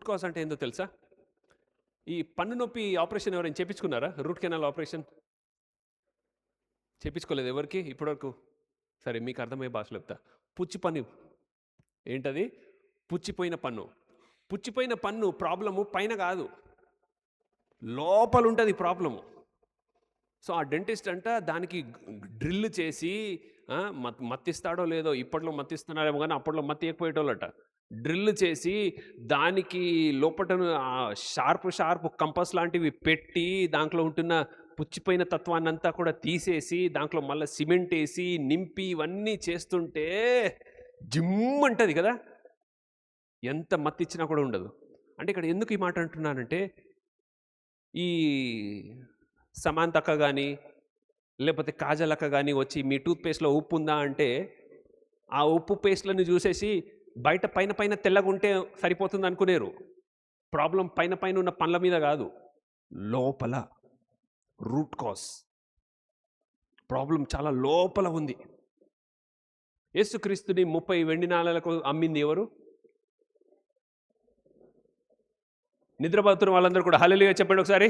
cause అంటే ఏందో తెలుసా? ఈ పన్ను నొప్పి ఆపరేషన్ ఎవరైనా చేయించుకున్నారా? రూట్ కెనాల్ ఆపరేషన్ చేయించుకోలేదు ఎవరికి ఇప్పటివరకు? సరే, మీకు అర్థమయ్యే భాషలో చెప్తా. పుచ్చి పన్ను. ఏంటది? పుచ్చిపోయిన పన్ను ప్రాబ్లము పైన కాదు, లోపల ఉంటుంది ప్రాబ్లము. సో ఆ డెంటిస్ట్ అంట దానికి డ్రిల్ చేసి మత్తిస్తాడో లేదో, ఇప్పట్లో మత్తిస్తున్నాడేమో కానీ అప్పట్లో మత్తి ఎక్కుపోయేటోళ్ళట. డ్రిల్ చేసి దానికి లోపటను షార్ప్ కంపస్ లాంటివి పెట్టి దాంట్లో ఉంటున్న పుచ్చిపోయిన తత్వాన్ని అంతా కూడా తీసేసి దాంట్లో మళ్ళీ సిమెంట్ వేసి నింపి ఇవన్నీ చేస్తుంటే జిమ్ అంటది కదా, ఎంత మత్తిచ్చినా కూడా ఉండదు. అంటే ఇక్కడ ఎందుకు ఈ మాట అంటున్నానంటే, ఈ సమాంతక్క కానీ లేకపోతే కాజలక్క కానీ వచ్చి మీ టూత్పేస్ట్లో ఉప్పు ఉందా అంటే ఆ ఉప్పు పేస్ట్లను చూసేసి బయట పైన తెల్లగా ఉంటే సరిపోతుంది అనుకునేరు. ప్రాబ్లం పైన ఉన్న పండ్ల మీద కాదు, లోపల రూట్ కాజ్. ప్రాబ్లం చాలా లోపల ఉంది. యేసుక్రీస్తుని 30 వెండి నాణాలకు అమ్మింది ఎవరు? నిద్రపోతున్న వాళ్ళందరూ కూడా హల్లెలూయా చెప్పండి ఒకసారి.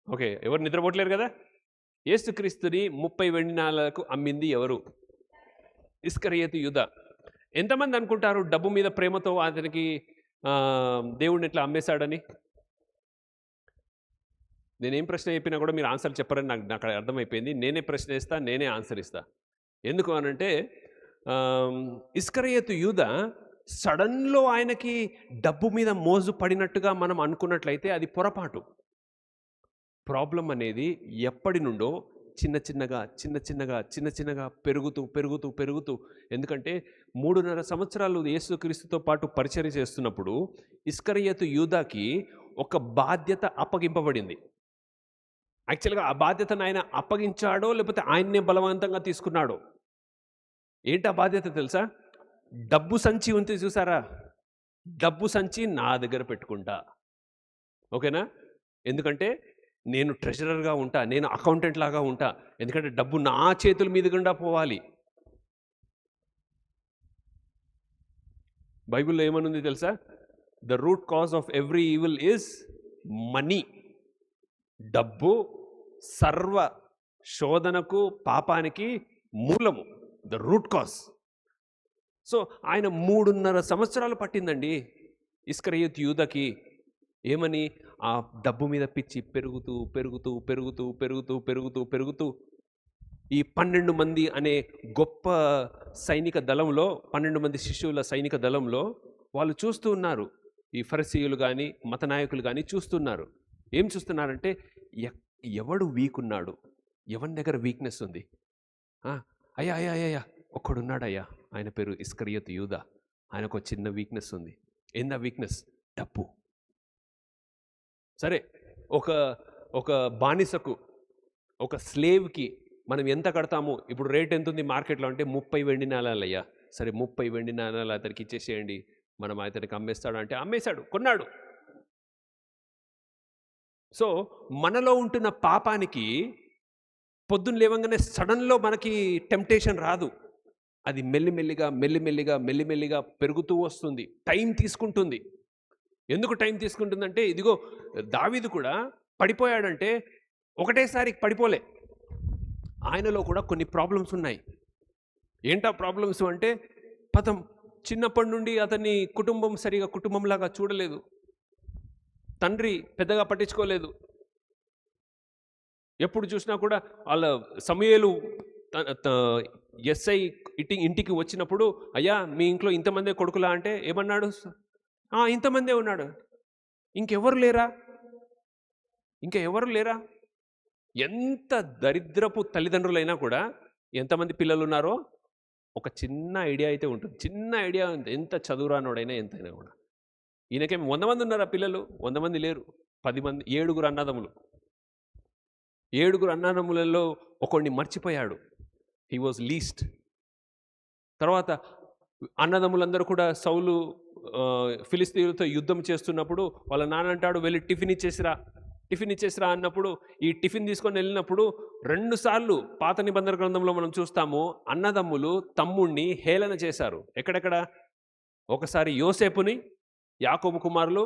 ఓకే, ఎవరు నిద్రపోవట్లేరు కదా? యేసుక్రీస్తుని 30 వెండి నాణాలకు అమ్మింది ఎవరు? ఇస్కరియోతు యూదా. ఎంతమంది అనుకుంటారు డబ్బు మీద ప్రేమతో అతనికి దేవుడిని ఎట్లా అమ్మేశాడని? నేనేం ప్రశ్న చెప్పినా కూడా మీరు ఆన్సర్ చెప్పరని నాకు అర్థమైపోయింది. నేనే ప్రశ్న ఇస్తా, నేనే ఆన్సర్ ఇస్తా. ఎందుకు అనంటే ఇస్కరియోతు యూదా సడన్లో ఆయనకి డబ్బు మీద మోజు పడినట్టుగా మనం అనుకున్నట్లయితే అది పొరపాటు. ప్రాబ్లం అనేది ఎప్పటి నుండో చిన్న చిన్నగా పెరుగుతూ ఎందుకంటే 3.5 సంవత్సరాలు యేసుక్రీస్తుతో పాటు పరిచర్య చేస్తున్నప్పుడు ఇస్కరియోతు యూదాకి ఒక బాధ్యత అప్పగింపబడింది. యాక్చువల్గా ఆ బాధ్యతను ఆయన అప్పగించాడో లేకపోతే ఆయన్నే బలవంతంగా తీసుకున్నాడో. ఏంటి ఆ బాధ్యత తెలుసా? డబ్బు సంచి ఉంది చూసారా, డబ్బు సంచి నా దగ్గర పెట్టుకుంటా, ఓకేనా? ఎందుకంటే నేను ట్రెజరర్గా ఉంటా, నేను అకౌంటెంట్ లాగా ఉంటా, ఎందుకంటే డబ్బు నా చేతుల మీద గుండా పోవాలి. బైబిల్లో ఏమనుంది తెలుసా? The root cause of every evil is money. డబ్బు సర్వ శోధనకు పాపానికి మూలము, ద రూట్ కాజ్. సో ఆయన 3.5 సంవత్సరాలు పట్టిందండి ఇస్కరియోతు యూదాకి. ఏమని? ఆ డబ్బు మీద పిచ్చి పెరుగుతూ ఈ 12 మంది అనే గొప్ప సైనిక దళంలో, 12 మంది శిష్యుల సైనిక దళంలో వాళ్ళు చూస్తూ ఉన్నారు. ఈ ఫరిసీయులు కానీ మత నాయకులు కానీ చూస్తున్నారు. ఏం చూస్తున్నారంటే ఎవడు వీక్ ఉన్నాడు, ఎవరి దగ్గర వీక్నెస్ ఉంది. అయ్యా ఒక్కడున్నాడయ్యా, ఆయన పేరు ఇస్కరియోతు యూదా. ఆయనకు ఒక చిన్న వీక్నెస్ ఉంది. ఏందా వీక్నెస్? డబ్బు. సరే, ఒక బానిసకు, ఒక స్లేవ్కి మనం ఎంత కడతాము? ఇప్పుడు రేట్ ఎంత ఉంది మార్కెట్లో అంటే 30 వెండి నాణాలు అయ్యా. సరే 30 వెండి నాణాలు అతనికి ఇచ్చేసేయండి, మనం అతనికి అమ్మేస్తాడు అంటే అమ్మేశాడు, కొన్నాడు. సో మనలో ఉంటున్న పాపానికి పొద్దున్న లేవంగానే సడన్లో మనకి టెంప్టేషన్ రాదు. అది మెల్లిమెల్లిగా పెరుగుతూ వస్తుంది, టైం తీసుకుంటుంది. ఎందుకు టైం తీసుకుంటుందంటే, ఇదిగో దావీదు కూడా పడిపోయాడంటే ఒకటేసారి పడిపోలే. ఆయనలో కూడా కొన్ని ప్రాబ్లమ్స్ ఉన్నాయి. ఏంటా ప్రాబ్లమ్స్ అంటే, చిన్నప్పటి నుండి అతన్ని కుటుంబం సరిగా కుటుంబంలాగా చూడలేదు, తండ్రి పెద్దగా పట్టించుకోలేదు. ఎప్పుడు చూసినా కూడా వాళ్ళ సమూయేలు ఎస్ఐ ఇంటికి వచ్చినప్పుడు, అయ్యా మీ ఇంట్లో ఇంతమందే కొడుకులా అంటే ఏమన్నాడు? ఇంతమందే ఉన్నాడు, ఇంకెవరు లేరా? ఎంత దరిద్రపు తల్లిదండ్రులైనా కూడా ఎంతమంది పిల్లలు ఉన్నారో ఒక చిన్న ఐడియా అయితే ఉంటుంది. చిన్న ఐడియా, ఎంత చదువురానోడైనా ఎంతైనా కూడా. ఈయనకేం 100 మంది ఉన్నారా పిల్లలు? 100 మంది లేరు, 10 మంది. 7 అన్నదమ్ములు. 7 అన్నదమ్ములలో ఒకడిని మర్చిపోయాడు. He was least. తర్వాత అన్నదమ్ములందరూ కూడా సౌలు ఫిలిస్తీయులతో యుద్ధం చేస్తున్నప్పుడు వాళ్ళ నాన్న అంటాడు, వెళ్ళి టిఫిన్ ఇచ్చేసిరా అన్నప్పుడు, ఈ టిఫిన్ తీసుకొని వెళ్ళినప్పుడు 2 సార్లు పాత నిబంధన గ్రంథంలో మనం చూస్తాము, అన్నదమ్ములు తమ్ముణ్ణి హేళన చేశారు. ఎక్కడెక్కడ? ఒకసారి యోసేపుని, యాకోబు కుమారులు,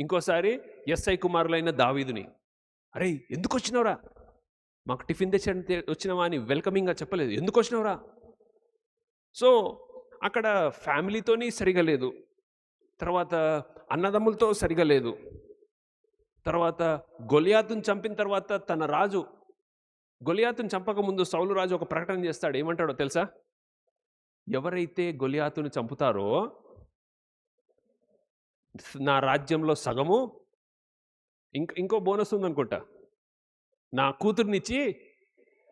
ఇంకోసారి ఎస్ఐ కుమారులైన దావీదుని. అరే ఎందుకు వచ్చినవరా, మాకు టిఫిన్ వచ్చినవా అని వెల్కమింగ్గా చెప్పలేదు, ఎందుకు వచ్చినవరా? సో అక్కడ ఫ్యామిలీతోని సరిగా లేదు, తర్వాత అన్నదమ్ములతో సరిగా లేదు, తర్వాత గొలియాతుని చంపిన తర్వాత తన రాజు, గొలియాతుని చంపకముందు సౌలు రాజు ఒక ప్రకటన చేస్తాడు. ఏమంటాడో తెలుసా? ఎవరైతే గొలియాతుని చంపుతారో నా రాజ్యంలో సగము, ఇంకో బోనస్ ఉందనుకుంటా, నా కూతుర్నిచ్చి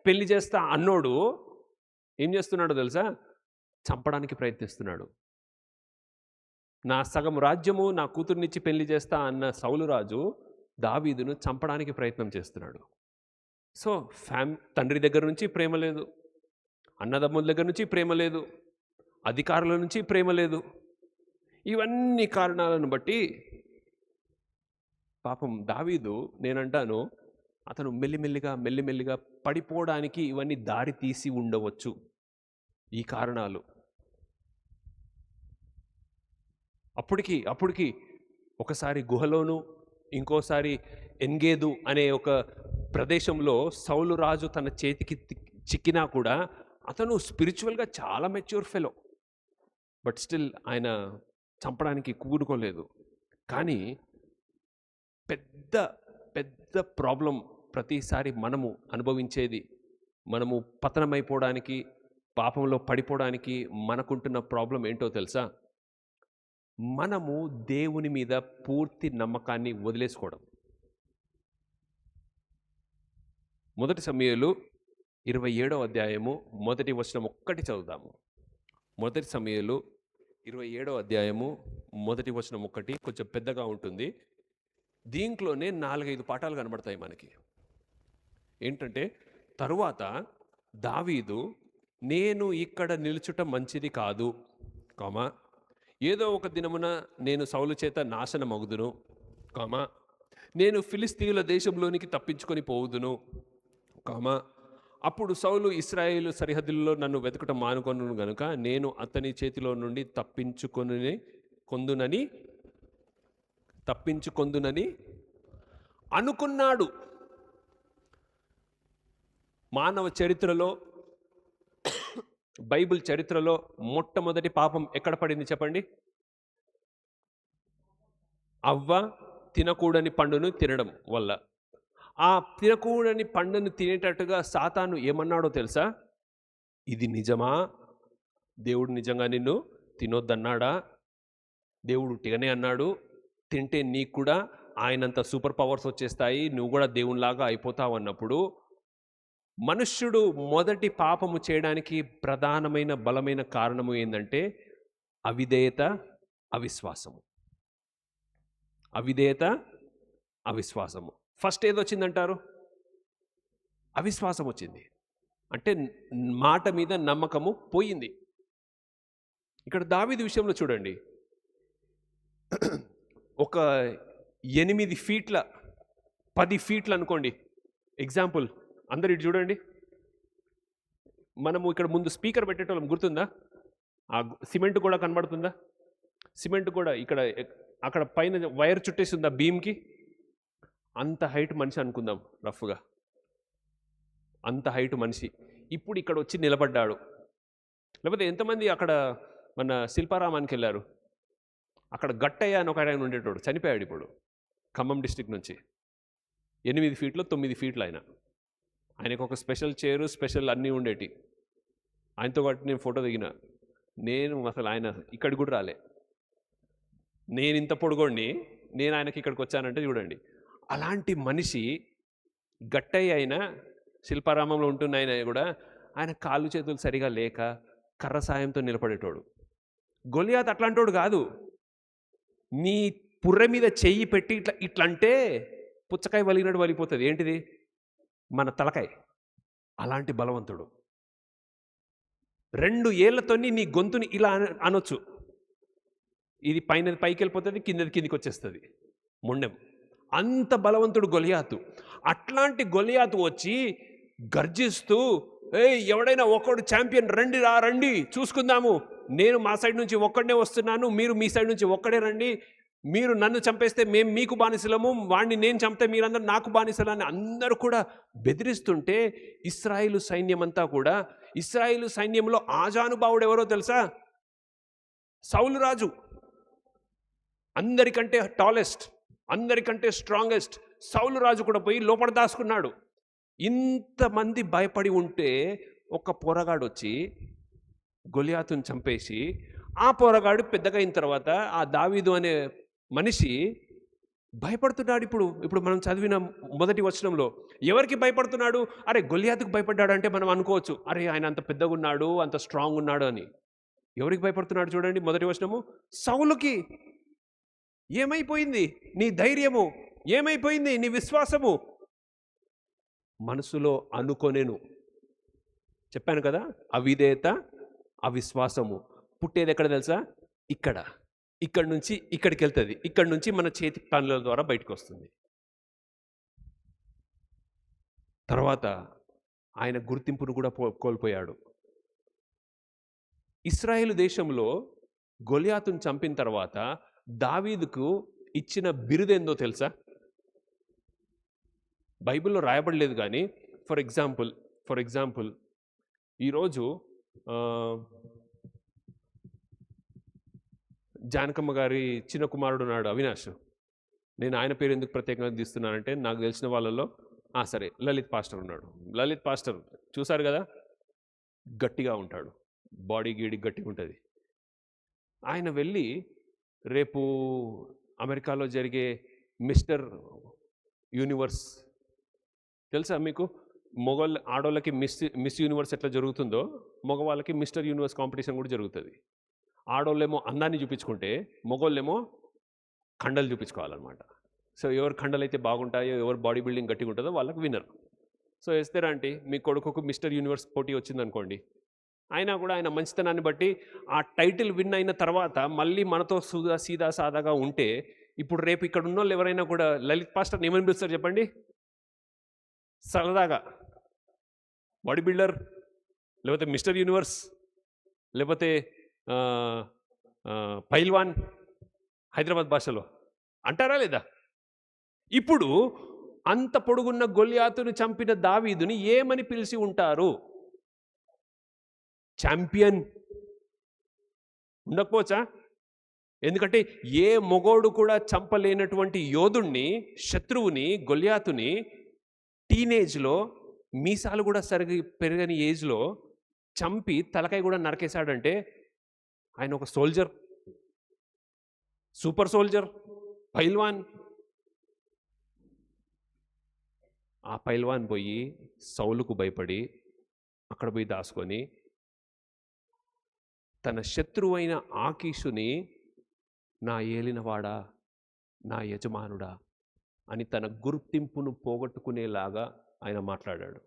పెళ్లి చేస్తా అన్నోడు ఏం చేస్తున్నాడో తెలుసా? చంపడానికి ప్రయత్నిస్తున్నాడు. నా సగం రాజ్యము నా కూతుర్నిచ్చి పెళ్లి చేస్తా అన్న సౌలు రాజు దావీదును చంపడానికి ప్రయత్నం చేస్తున్నాడు. సో తండ్రి దగ్గర నుంచి ప్రేమ లేదు, అన్నదమ్ముల దగ్గర నుంచి ప్రేమ లేదు, అధికారుల నుంచి ప్రేమ లేదు. ఇవన్నీ కారణాలను బట్టి పాపం దావీదు, నేనంటాను అతను మెల్లిమెల్లిగా పడిపోవడానికి ఇవన్నీ దారి తీసి ఉండవచ్చు. ఈ కారణాలు అప్పటికి ఒకసారి గుహలోను, ఇంకోసారి ఎన్గేదు అనే ఒక ప్రదేశంలో సౌలు రాజు తన చేతికి చిక్కినా కూడా అతను స్పిరిచువల్గా చాలా మెచ్యూర్ ఫెలో, బట్ స్టిల్ ఆయన చంపడానికి కూడుకోలేదు. కానీ పెద్ద పెద్ద ప్రాబ్లం ప్రతిసారి మనము అనుభవించేది, మనము పతనమైపోవడానికి, పాపంలో పడిపోవడానికి మనకుంటున్న ప్రాబ్లం ఏంటో తెలుసా? మనము దేవుని మీద పూర్తి నమ్మకాన్ని వదిలేసుకోవడం. మొదటి సమూయేలు 27వ అధ్యాయము మొదటి వచనం ఒక్కటి చదువుదాము. మొదటి సమూయేలు 27వ అధ్యాయము మొదటి వచనం ఒక్కటి, కొంచెం పెద్దగా ఉంటుంది. దీంట్లోనే 4-5 పాఠాలు కనబడతాయి మనకి. ఏంటంటే, తరువాత దావీదు నేను ఇక్కడ నిలుచుట మంచిది కాదు, కామా ఏదో ఒక దినమున నేను సౌలు చేత నాశనమగుదును, కామా నేను ఫిలిస్తీయుల దేశంలోనికి తప్పించుకొని పోవుదును, కామా అప్పుడు సౌలు ఇశ్రాయేలు సరిహద్దుల్లో నన్ను వెతకటం మానుకొను గనుక నేను అతని చేతిలో నుండి తప్పించుకొందునని అనుకున్నాడు. మానవ చరిత్రలో, బైబిల్ చరిత్రలో మొట్టమొదటి పాపం ఎక్కడ పడింది చెప్పండి? అవ్వ తినకూడని పండును తినడం వల్ల. ఆ తినకూడని పండును తినేటట్టుగా సాతాను ఏమన్నాడో తెలుసా? ఇది నిజమా? దేవుడు నిజంగా నిన్ను తినొద్దన్నాడా? దేవుడు ఉట్టిగానే అన్నాడు, తింటే నీకు కూడా ఆయనంత సూపర్ పవర్స్ వచ్చేస్తాయి, నువ్వు కూడా దేవునిలాగా అయిపోతావు అన్నప్పుడు, మనుష్యుడు మొదటి పాపము చేయడానికి ప్రధానమైన బలమైన కారణము ఏంటంటే అవిధేయత, అవిశ్వాసము. అవిధేయత, అవిశ్వాసము. ఫస్ట్ ఏదొచ్చిందంటారు? అవిశ్వాసం వచ్చింది. అంటే మాట మీద నమ్మకము పోయింది. ఇక్కడ దావీదు విషయంలో చూడండి, ఒక 8 ఫీట్ల 10 ఫీట్లు అనుకోండి ఎగ్జాంపుల్. అందరు ఇటు చూడండి. మనము ఇక్కడ ముందు స్పీకర్ పెట్టేటోళ్ళం, గుర్తుందా? ఆ సిమెంట్ కూడా కనబడుతుందా? సిమెంట్ కూడా ఇక్కడ అక్కడ పైన వైర్ చుట్టేసి ఉందా బీమ్కి? అంత హైట్ మనిషి అనుకుందాం రఫ్గా, అంత హైట్ మనిషి ఇప్పుడు ఇక్కడ వచ్చి నిలబడ్డాడు. లేకపోతే ఎంతమంది అక్కడ మన శిల్పారామానికి వెళ్ళారు, అక్కడ గట్టయ్య అని ఒక ఆయన ఉండేటోడు, చనిపోయాడు ఇప్పుడు, ఖమ్మం డిస్టిక్ నుంచి. 8 ఫీట్లు 9 ఫీట్లు ఆయనకు ఒక స్పెషల్ చైరు, స్పెషల్ అన్నీ ఉండేటి. ఆయనతో పాటు నేను ఫోటో దిగిన. నేను అసలు ఆయన ఇక్కడికి కూడా రాలే. నేను ఇంత పొడుగోడిని, నేను ఆయనకి ఇక్కడికి వచ్చానంటే చూడండి. అలాంటి మనిషి గట్టయ్య అయినా, శిల్పారామంలో ఉంటున్న ఆయన కూడా, ఆయన కాళ్ళు చేతులు సరిగా లేక కర్ర సాయంతో నిలబడేటోడు. గొలియాత్ అట్లాంటోడు కాదు. నీ పుర్రె మీద చెయ్యి పెట్టి ఇట్లా అంటే పుచ్చకాయ వలిగినట్టు వలిగిపోతుంది. ఏంటిది? మన తలకాయ. అలాంటి బలవంతుడు. 2 ఏళ్లతోని నీ గొంతుని ఇలా అనొచ్చు. ఇది పైకి వెళ్ళిపోతుంది, కిందికి వచ్చేస్తుంది మొండెం. అంత బలవంతుడు గొలియాతు. అట్లాంటి గొలియాతు వచ్చి గర్జిస్తూ, ఎవడైనా ఒక్కడు ఛాంపియన్ రండి చూసుకుందాము, నేను మా సైడ్ నుంచి ఒక్కడనే వస్తున్నాను, మీరు మీ సైడ్ నుంచి ఒక్కడే రండి, మీరు నన్ను చంపేస్తే మేము మీకు బానిసలము, వాడిని నేను చంపితే మీరందరూ నాకు బానిసలు అని అందరూ కూడా బెదిరిస్తుంటే, ఇశ్రాయేలు సైన్యం అంతా కూడా, ఇశ్రాయేలు సైన్యంలో ఆజానుభావుడు ఎవరో తెలుసా? సౌలు రాజు. అందరికంటే టాలెస్ట్, అందరికంటే స్ట్రాంగెస్ట్ సౌలు రాజు కూడా పోయి లోపల దాచుకున్నాడు. ఇంతమంది భయపడి ఉంటే ఒక పోరగాడు వచ్చి గొలియాతుని చంపేసి, ఆ పోరగాడు పెద్దగా అయిన తర్వాత ఆ దావీదు అనే మనిషి భయపడుతున్నాడు. ఇప్పుడు మనం చదివిన మొదటి వచనంలో ఎవరికి భయపడుతున్నాడు? అరే గొలియాతుకు భయపడ్డాడు అంటే మనం అనుకోవచ్చు, అరే ఆయన అంత పెద్దగా ఉన్నాడు, అంత స్ట్రాంగ్ ఉన్నాడు అని. ఎవరికి భయపడుతున్నాడు చూడండి, మొదటి వచనము. సౌలుకి. ఏమైపోయింది నీ ధైర్యము? ఏమైపోయింది నీ విశ్వాసము? మనసులో అనుకొనేను. చెప్పాను కదా, అవిధేయత, అవిశ్వాసము పుట్టేది ఎక్కడ తెలుసా? ఇక్కడ నుంచి ఇక్కడికి వెళ్తుంది, ఇక్కడ నుంచి మన చేతి పనుల ద్వారా బయటకు వస్తుంది. తర్వాత ఆయన గుర్తింపును కూడా కోల్పోయాడు. ఇశ్రాయేలు దేశంలో గొలియాతును చంపిన తర్వాత దావీదుకు ఇచ్చిన బిరుదేందో తెలుసా? బైబిల్లో రాయబడలేదు కానీ ఫర్ ఎగ్జాంపుల్ ఈరోజు జానకమ్మ గారి చిన్న కుమారుడు ఉన్నాడు అవినాష్. నేను ఆయన పేరు ఎందుకు ప్రత్యేకంగా తీస్తున్నానంటే నాకు తెలిసిన వాళ్ళలో సరే లలిత్ పాస్టర్ ఉన్నాడు. లలిత్ పాస్టర్ చూసారు కదా, గట్టిగా ఉంటాడు, బాడీ గీడి గట్టిగా ఉంటుంది. ఆయన వెళ్ళి రేపు అమెరికాలో జరిగే మిస్టర్ యూనివర్స్ తెలుసా మీకు? ఆడోళ్ళకి మిస్ యూనివర్స్ ఎట్లా జరుగుతుందో మగవాళ్ళకి మిస్టర్ యూనివర్స్ కాంపిటీషన్ కూడా జరుగుతుంది. ఆడోళ్ళేమో అందాన్ని చూపించుకుంటే మగోళ్ళేమో కండలు చూపించుకోవాలన్నమాట. సో ఎవరు కండలు అయితే బాగుంటాయో, ఎవరు బాడీ బిల్డింగ్ గట్టిగా ఉంటుందో వాళ్ళకి విన్నర్. సో ఎస్తేరా అంటే మీ కొడుకుకు మిస్టర్ యూనివర్స్ పోటీ వచ్చిందనుకోండి, అయినా కూడా ఆయన మంచితనాన్ని బట్టి ఆ టైటిల్ విన్ అయిన తర్వాత మళ్ళీ మనతో సీదా సాదాగా ఉంటే, ఇప్పుడు రేపు ఇక్కడ ఉన్న వాళ్ళు ఎవరైనా కూడా లలిత్ పాస్టర్ని ఏమని పిలుస్తారు చెప్పండి? సరదాగా బాడీ బిల్డర్, లేకపోతే మిస్టర్ యూనివర్స్, లేకపోతే పైల్వాన్ హైదరాబాద్ భాషలో అంటారా లేదా? ఇప్పుడు అంత పొడుగున్న గొల్యాతును చంపిన దావీదుని ఏమని పిలిచి ఉంటారు? ఛాంపియన్ ఉండకపోవచ్చా? ఎందుకంటే ఏ మొగోడు కూడా చంపలేనటువంటి యోధుణ్ణి, శత్రువుని, గొల్యాతుని టీనేజ్లో మీసాలు కూడా సరిగి పెరగని ఏజ్లో చంపి తలకాయ కూడా నరకేశాడంటే ఆయన ఒక సోల్జర్, సూపర్ సోల్జర్, పైల్వాన్. ఆ పైల్వాన్ పోయి సౌలుకు భయపడి అక్కడ పోయి దాచుకొని తన శత్రువైన ఆకీషుని నా ఏలినవాడా, నా యజమానుడా అని తన గుర్తింపును పోగొట్టుకునేలాగా ఆయన మాట్లాడాడు.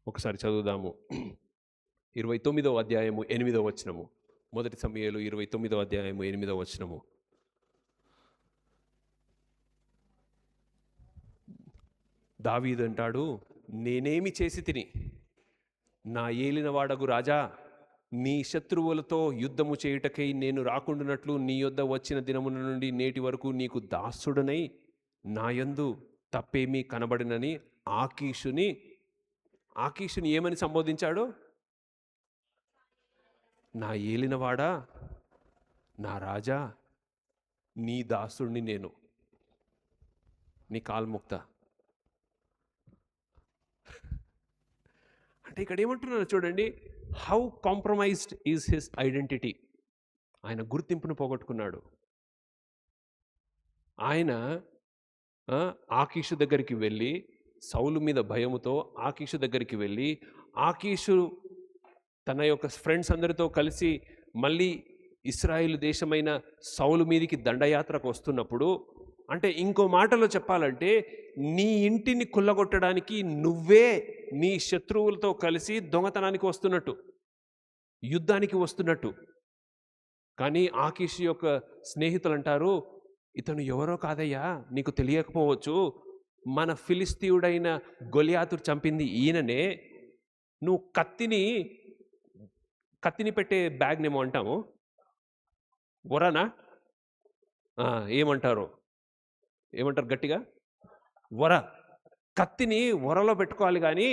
ఒకసారి చదువుదాము. 29వ అధ్యాయము 8వ వచనము. మొదటి సమూయేలు 29వ అధ్యాయము 8వ వచనము. దావీదు అంటాడు, నేనేమి చేసి తిని నా ఏలినవాడగు రాజా, నీ శత్రువులతో యుద్ధము చేయుటకై నేను రాకుండానట్లు నీ యొద్ద వచ్చిన దినమున నుండి నేటి వరకు నీకు దాసుడనై నాయందు తప్పేమీ కనబడినని ఆకీషుని ఏమని సంబోధించాడు? నా ఏలినవాడా, నా రాజా, నీ దాసుడిని నేను, నీ కాల్ముక్త. అంటే ఇక్కడ ఏమంటున్నారు చూడండి, how compromised is his identity. ఆయన గుర్తింపును పోగొట్టుకున్నాడు. ఆయన ఆకీషు దగ్గరికి వెళ్ళి సౌలు మీద భయముతో ఆకీషు దగ్గరికి వెళ్ళి ఆకీషు తన యొక్క ఫ్రెండ్స్ అందరితో కలిసి మళ్ళీ ఇశ్రాయేలు దేశమైన సౌలు మీదికి దండయాత్రకు వస్తున్నప్పుడు, అంటే ఇంకో మాటలో చెప్పాలంటే నీ ఇంటిని కొల్లగొట్టడానికి నువ్వే నీ శత్రువులతో కలిసి దొంగతనానికి వస్తున్నట్టు, యుద్ధానికి వస్తున్నట్టు. కానీ ఆకీషు యొక్క స్నేహితులు అంటారు, ఇతను ఎవరో కాదయ్యా, నీకు తెలియకపోవచ్చు, మన ఫిలిస్తీయుడైన గొలియాతు చంపింది ఈయననే. నువ్వు కత్తిని పెట్టే బ్యాగ్నేమో అంటాము, వరనా ఏమంటారు గట్టిగా? వర. కత్తిని వరలో పెట్టుకోవాలి కానీ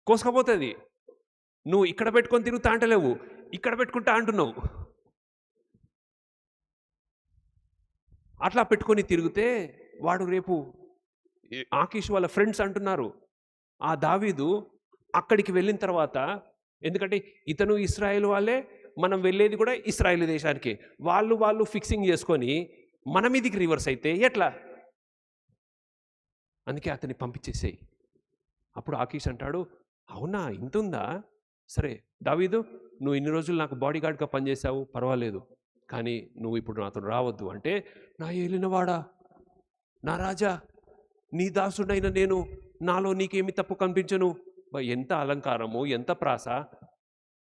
కోసుకపోతుంది. నువ్వు ఇక్కడ పెట్టుకొని తిరుగుతా అంటలేవు, ఇక్కడ పెట్టుకుంటా అంటున్నావు. అట్లా పెట్టుకొని తిరిగితే వాడు రేపు ఆకీష్ వాళ్ళ ఫ్రెండ్స్ అంటున్నారు, ఆ దావీదు అక్కడికి వెళ్ళిన తర్వాత, ఎందుకంటే ఇతను ఇశ్రాయేలు వాళ్ళే, మనం వెళ్ళేది కూడా ఇశ్రాయేల్ దేశానికి, వాళ్ళు ఫిక్సింగ్ చేసుకొని మన మీదికి రివర్స్ అయితే ఎట్లా? అందుకే అతన్ని పంపించేసేయి. అప్పుడు ఆకీష్ అంటాడు, అవునా ఇంత ఉందా, సరే దావీదు నువ్వు ఇన్ని రోజులు నాకు బాడీ గార్డ్గా పనిచేసావు, పర్వాలేదు, కానీ నువ్వు ఇప్పుడు నాతో రావద్దు. అంటే నా ఏలినవాడా, నా రాజా, నీ దాసుడైన నేను, నాలో నీకేమి తప్పు కనిపించను. ఎంత అలంకారము, ఎంత ప్రాస,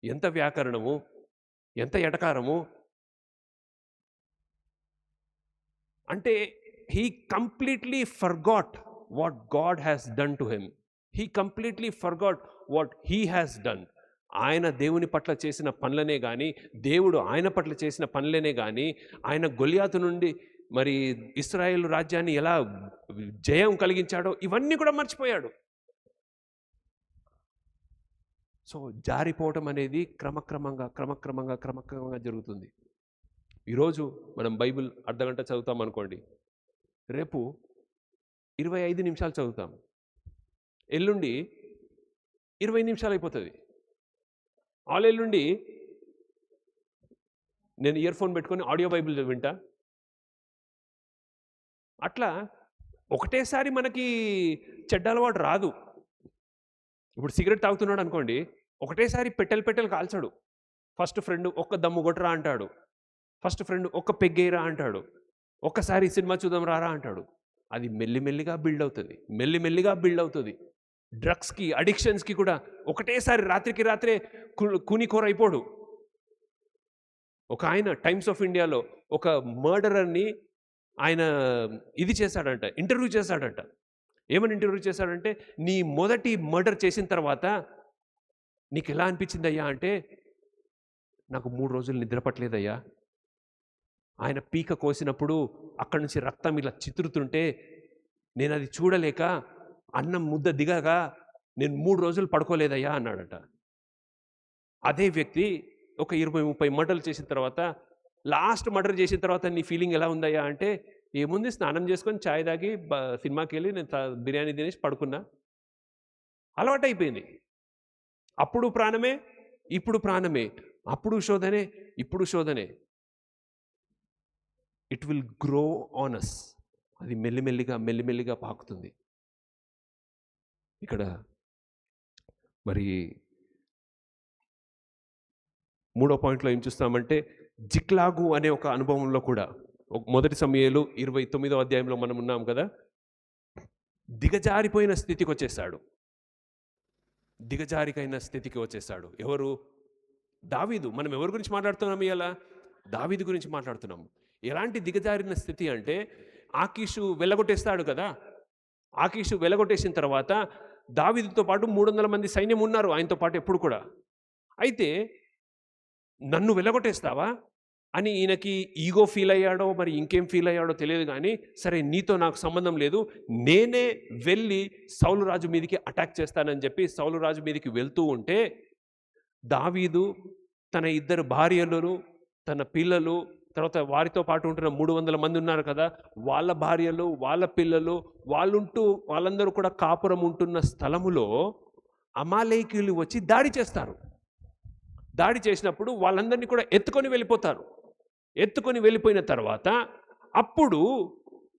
ఎంత వ్యాకరణము, ఎంత ఎటకారము. అంటే he completely forgot what God has done to him. He completely forgot what he has done. ఆయన దేవుని పట్ల చేసిన పనులనే కానీ, దేవుడు ఆయన పట్ల చేసిన పనులనే కానీ, ఆయన గొలియాతు నుండి మరి ఇశ్రాయేలు రాజ్యాన్ని ఎలా జయం కలిగించాడో ఇవన్నీ కూడా మర్చిపోయాడు. సో జారిపోవటం అనేది క్రమక్రమంగా జరుగుతుంది. ఈరోజు మనం బైబిల్ అర్ధగంట చదువుతాం అనుకోండి, రేపు 25 నిమిషాలు చదువుతాం, ఎల్లుండి 20 నిమిషాలు అయిపోతుంది. ఎల్లుండి నేను ఇయర్ ఫోన్ పెట్టుకొని ఆడియో బైబిల్ వింటా. అట్లా ఒకటేసారి మనకి చెడ్డ అలవాటు రాదు. ఇప్పుడు సిగరెట్ తాగుతున్నాడు అనుకోండి, ఒకటేసారి పెట్టెలు కాల్చాడు. ఫస్ట్ ఫ్రెండ్ ఒక్క దమ్ము కొట్టరా అంటాడు, ఫస్ట్ ఫ్రెండ్ ఒక్క పెగ్గేరా అంటాడు, ఒక్కసారి సినిమా చూద్దాం రారా అంటాడు. అది మెల్లిమెల్లిగా బిల్డ్ అవుతుంది. డ్రగ్స్కి, అడిక్షన్స్కి కూడా ఒకటేసారి రాత్రికి రాత్రే కూనికోర అయిపోడు. ఒక ఆయన టైమ్స్ ఆఫ్ ఇండియాలో ఒక మర్డరర్ని ఆయన ఇంటర్వ్యూ చేశాడంట. ఏమని ఇంటర్వ్యూ చేశాడంటే, నీ మొదటి మర్డర్ చేసిన తర్వాత నీకు ఎలా అనిపించిందయ్యా అంటే, నాకు 3 రోజులు నిద్ర పట్టలేదయ్యా. ఆయన పీక కోసినప్పుడు అక్కడి నుంచి రక్తం ఇలా చితురుతుంటే నేను అది చూడలేక అన్నం ముద్ద దిగగా నేను 3 రోజులు పడుకోలేదయ్యా అన్నాడట. అదే వ్యక్తి ఒక 20-30 మర్డర్లు చేసిన తర్వాత, లాస్ట్ మర్డర్ చేసిన తర్వాత నీ ఫీలింగ్ ఎలా ఉందయ్యా అంటే, ఏముంది, స్నానం చేసుకొని ఛాయ్ తాగి సినిమాకి వెళ్ళి నేను బిర్యానీ తినేసి పడుకున్నా, అలవాటు అయిపోయింది. అప్పుడు ప్రాణమే, ఇప్పుడు ప్రాణమే, అప్పుడు శోధనే, ఇప్పుడు శోధనే. It will grow on us. అది మెల్లిమెల్లిగా పాకుతుంది. ఇక్కడ మరి 3వ పాయింట్లో ఏం చూస్తామంటే, జిక్లాగు అనే ఒక అనుభవంలో కూడా, మొదటి సమూయేలు 29వ అధ్యాయంలో మనం ఉన్నాం కదా, దిగజారిపోయిన స్థితికి వచ్చేసాడు. ఎవరు? దావీదు. మనం ఎవరి గురించి మాట్లాడుతున్నాం ఇవాళ? దావీదు గురించి మాట్లాడుతున్నాము. ఎలాంటి దిగజారిన స్థితి అంటే, ఆకీషు వెళ్ళగొట్టేస్తాడు కదా. ఆకీషు వెళ్ళగొట్టేసిన తర్వాత దావీదుతో పాటు 300 మంది సైన్యం ఉన్నారు ఆయనతో పాటు ఎప్పుడు కూడా. అయితే నన్ను వెళ్ళగొట్టేస్తావా అని ఈయనకి ఈగో ఫీల్ అయ్యాడో మరి ఇంకేం ఫీల్ అయ్యాడో తెలియదు, కానీ సరే నీతో నాకు సంబంధం లేదు, నేనే వెళ్ళి సౌలు రాజు మీదకి అటాక్ చేస్తానని చెప్పి సౌలు రాజు మీదకి వెళ్తూ ఉంటే, దావీదు తన 2 భార్యలను, తన పిల్లలు, తర్వాత వారితో పాటు ఉంటున్న 300 మంది ఉన్నారు కదా, వాళ్ళ భార్యలు, వాళ్ళ పిల్లలు, వాళ్ళందరూ కూడా కాపురం ఉంటున్న స్థలములో అమాలేకీయులు వచ్చి దాడి చేస్తారు. దాడి చేసినప్పుడు వాళ్ళందరినీ కూడా ఎత్తుకొని వెళ్ళిపోయిన తర్వాత, అప్పుడు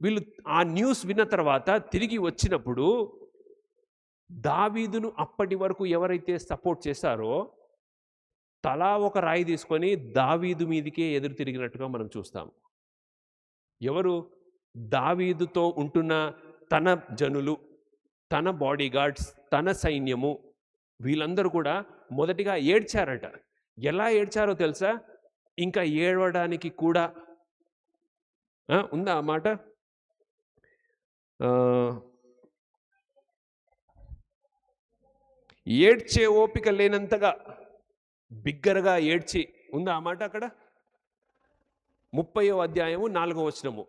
వీళ్ళు ఆ న్యూస్ విన్న తర్వాత తిరిగి వచ్చినప్పుడు, దావీదును అప్పటి వరకు ఎవరైతే సపోర్ట్ చేశారో తలా ఒక రాయి తీసుకొని దావీదు మీదికే ఎదురు తిరిగినట్టుగా మనం చూస్తాం. ఎవరు? దావీదుతో ఉంటున్న తన జనులు, తన బాడీగార్డ్స్, తన సైన్యము, వీళ్ళందరూ కూడా మొదటిగా ఏడ్చారట. ఎలా ఏడ్చారో తెలుసా? ఇంకా ఏడవడానికి కూడా ఉందా ఆ మాట? ఏడ్చే ఓపిక లేనంతగా బిగ్గరగా ఏడ్చి ఉందా ఆ మాట అక్కడ? 30వ అధ్యాయము 4వ వచనము.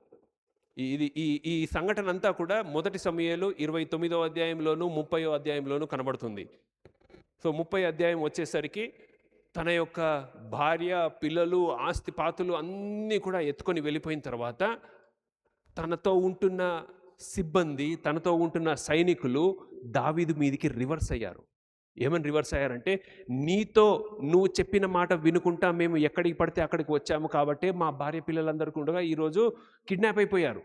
ఈ సంఘటన అంతా కూడా మొదటి సమూయేలు 29వ అధ్యాయంలోను 30వ అధ్యాయంలోను కనబడుతుంది. సో 30వ అధ్యాయం వచ్చేసరికి తన యొక్క భార్య, పిల్లలు, ఆస్తిపాతులు అన్నీ కూడా ఎత్తుకొని వెళ్ళిపోయిన తర్వాత, తనతో ఉంటున్న సిబ్బంది, తనతో ఉంటున్న సైనికులు దావీదు మీదికి రివర్స్ అయ్యారు. ఏమని రివర్స్ అయ్యారంటే, నువ్వు చెప్పిన మాట వినుకుంటా మేము ఎక్కడికి పడితే అక్కడికి వచ్చాము కాబట్టి మా భార్య పిల్లలందరికీ ఉండగా ఈరోజు కిడ్నాప్ అయిపోయారు.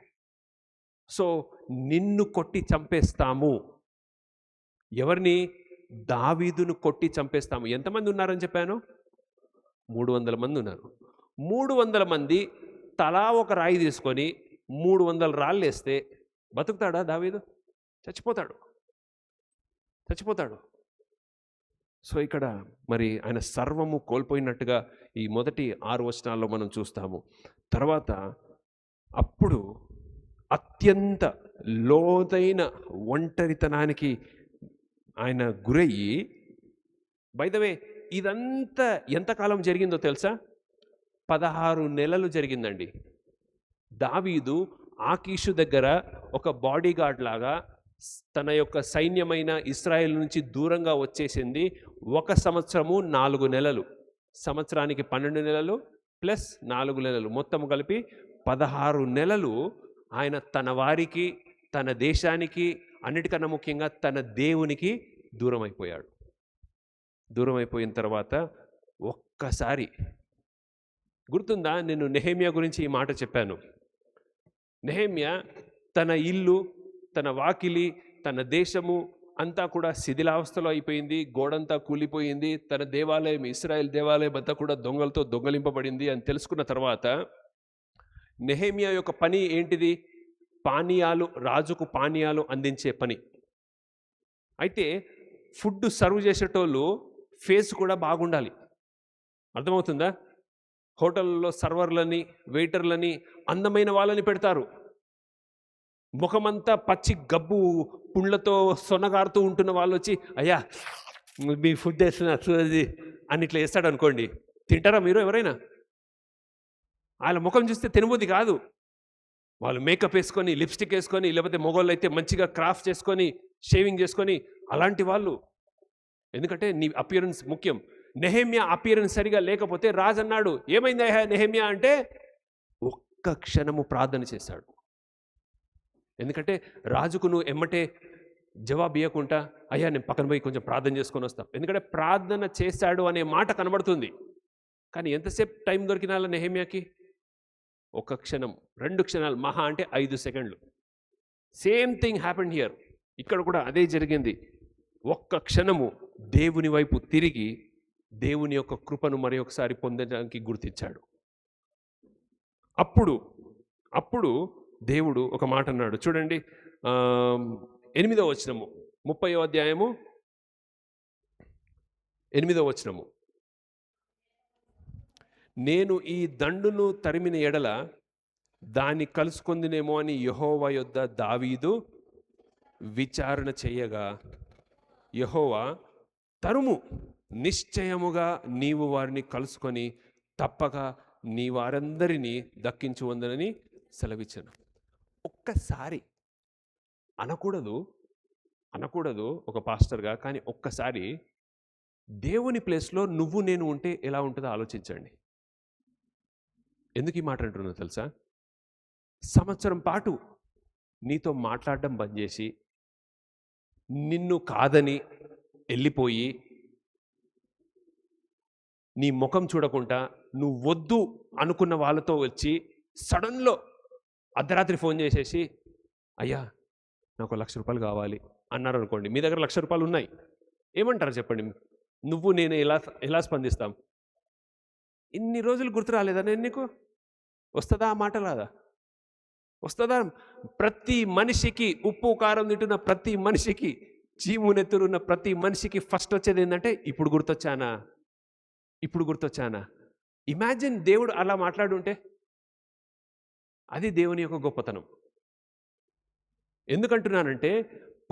సో నిన్ను కొట్టి చంపేస్తాము. ఎవరిని? దావీదును కొట్టి చంపేస్తాము. ఎంతమంది ఉన్నారని చెప్పాను? 300 మంది ఉన్నారు. 300 మంది తలా ఒక రాయి తీసుకొని 300 రాళ్ళు వేస్తే బతుకుతాడా దావీదు? చచ్చిపోతాడు. సో ఇక్కడ మరి ఆయన సర్వము కోల్పోయినట్టుగా ఈ మొదటి 6 వచనాల్లో మనం చూస్తాము. తర్వాత అప్పుడు అత్యంత లోతైన ఒంటరితనానికి ఆయన గురయ్యి, బై ద వే ఇదంతా ఎంతకాలం జరిగిందో తెలుసా? 16 నెలలు జరిగిందండి. దావీదు ఆకీషు దగ్గర ఒక బాడీ గార్డ్ లాగా తన యొక్క సైన్యమైన ఇశ్రాయేలు నుంచి దూరంగా వచ్చేసింది 1 సంవత్సరము 4 నెలలు. సంవత్సరానికి 12 నెలలు ప్లస్ 4 నెలలు, మొత్తం కలిపి 16 నెలలు ఆయన తన వారికి, తన దేశానికి, అన్నిటికన్నా ముఖ్యంగా తన దేవునికి దూరం అయిపోయాడు. దూరం అయిపోయిన తర్వాత ఒక్కసారి గుర్తుందా, నేను నెహెమ్యా గురించి ఈ మాట చెప్పాను. నెహెమ్యా తన ఇల్లు, తన వాకిలి, తన దేశము అంతా కూడా శిథిలావస్థలో అయిపోయింది, గోడంతా కూలిపోయింది, తన దేవాలయం, ఇశ్రాయేల్ దేవాలయం అంతా కూడా దొంగలతో దొంగలింపబడింది అని తెలుసుకున్న తర్వాత నెహెమ్యా యొక్క పని ఏంటిది? పానీయాలు, రాజుకు పానీయాలు అందించే పని. అయితే ఫుడ్ సర్వ్ చేసేటోళ్ళు ఫేస్ కూడా బాగుండాలి. అర్థమవుతుందా? హోటల్లో సర్వర్లని, వెయిటర్లని అందమైన వాళ్ళని పెడతారు. ముఖమంతా పచ్చి గబ్బు పుండ్లతో సొనగారుతూ ఉంటున్న వాళ్ళు వచ్చి, అయ్యా మీ ఫుడ్ వేస్తున్నా చూడది అని ఇట్లా వేస్తాడు అనుకోండి, తింటారా మీరు ఎవరైనా? వాళ్ళ ముఖం చూస్తే తినబుద్ధి కాదు. వాళ్ళు మేకప్ వేసుకొని, లిప్స్టిక్ వేసుకొని, లేకపోతే మొగోళ్ళు అయితే మంచిగా క్రాఫ్ట్ చేసుకొని, షేవింగ్ చేసుకొని, అలాంటి వాళ్ళు. ఎందుకంటే నీ అపియరెన్స్ ముఖ్యం. నెహెమ్యా అపియరెన్స్ సరిగా లేకపోతే రాజు అన్నాడు, ఏమైంది నెహెమ్యా అంటే, ఒక్క క్షణము ప్రార్థన చేశాడు. ఎందుకంటే రాజుకు నువ్వు ఎమ్మటే జవాబు ఇవ్వకుండా, అయ్యా నేను పక్కన పోయి కొంచెం ప్రార్థన చేసుకొని వస్తాం. ఎందుకంటే ప్రార్థన చేశాడు అనే మాట కనబడుతుంది. కానీ ఎంతసేపు టైం దొరికినాల నెహెమ్యాకి? 1 క్షణం, 2 క్షణాలు, మహా అంటే 5 సెకండ్లు. Same thing happened here. ఇక్కడ కూడా అదే జరిగింది. 1 క్షణము దేవుని వైపు తిరిగి దేవుని యొక్క కృపను మరి ఒకసారి పొందడానికి గుర్తించాడు. అప్పుడు దేవుడు ఒక మాట అన్నాడు. చూడండి, 8వ వచనము, 30వ అధ్యాయము 8వ వచనము. నేను ఈ దండును తరిమిన ఎడల దాన్ని కలుసుకొందినేమో అని యెహోవా యొద్ద దావీదు విచారణ చేయగా, యెహోవా తరుము, నిశ్చయముగా నీవు వారిని కలుసుకొని తప్పక నీ వారందరినీ దక్కించువందనని సెలవిచ్చాను. ఒక్కసారి అనకూడదు ఒక పాస్టర్గా, కానీ ఒక్కసారి దేవుని ప్లేస్లో నువ్వు నేను ఉంటే ఎలా ఉంటుందో ఆలోచించండి. ఎందుకు ఈ మాట అంటున్నా తెలుసా? సంవత్సరం పాటు నీతో మాట్లాడడం బంద్ చేసి, నిన్ను కాదని వెళ్ళిపోయి, నీ ముఖం చూడకుండా నువ్వు వద్దు అనుకున్న వాళ్ళతో వచ్చి సడన్లో అర్ధరాత్రి ఫోన్ చేసేసి, అయ్యా నాకు 1,00,000 రూపాయలు కావాలి అన్నారు అనుకోండి. మీ దగ్గర 1,00,000 రూపాయలు ఉన్నాయి, ఏమంటారు చెప్పండి? నువ్వు నేను ఎలా స్పందిస్తాం? ఇన్ని రోజులు గుర్తు రాలేదా నేను నీకు? వస్తుందా ఆ మాట? రాదా? వస్తుందా? ప్రతి మనిషికి, ఉప్పు కారం తింటున్న ప్రతి మనిషికి, జీవునెత్తురున్న ప్రతి మనిషికి ఫస్ట్ వచ్చేది ఏంటంటే, ఇప్పుడు గుర్తొచ్చానా? ఇమాజిన్ దేవుడు అలా మాట్లాడుంటే. అది దేవుని యొక్క గొప్పతనం. ఎందుకంటున్నానంటే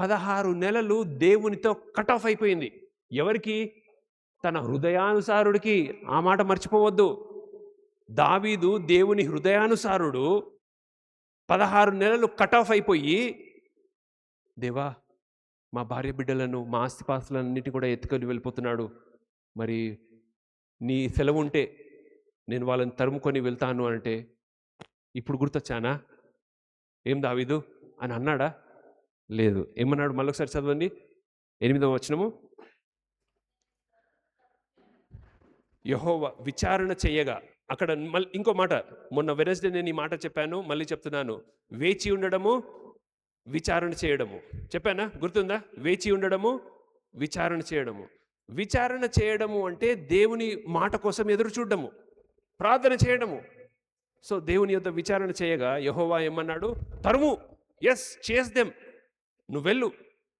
16 నెలలు దేవునితో కట్ ఆఫ్ అయిపోయింది. ఎవరికి? తన హృదయానుసారుడికి. ఆ మాట మర్చిపోవద్దు. దావీదు దేవుని హృదయానుసారుడు. 16 నెలలు కట్ ఆఫ్ అయిపోయి, దేవా మా భార్య బిడ్డలను, మా ఆస్తిపాస్తులన్నిటి కూడా ఎత్తుకొని వెళ్ళిపోతున్నాడు, మరి నీ సెలవు ఉంటే నేను వాళ్ళని తరుముకొని వెళ్తాను అంటే, ఇప్పుడు గుర్తొచ్చానా? ఏం దావీదు అని అన్నాడా? లేదు. ఏమన్నాడు? మళ్ళొకసారి చదవండి, 8వ వచనము. యెహోవా విచారణ చేయగా, అక్కడ మళ్ళీ ఇంకో మాట, మొన్న వెనస్డే నేను ఈ మాట చెప్పాను, మళ్ళీ చెప్తున్నాను. వేచి ఉండడము, విచారణ చేయడము చెప్పానా? గుర్తుందా? వేచి ఉండడము, విచారణ చేయడము. విచారణ చేయడము అంటే దేవుని మాట కోసం ఎదురు చూడడము, ప్రార్థన చేయడము. సో దేవుని యొద్ద విచారణ చేయగా యెహోవా ఏమన్నాడు? తరుము, ఎస్ చేస్ దెమ్, నువ్వు వెళ్ళు,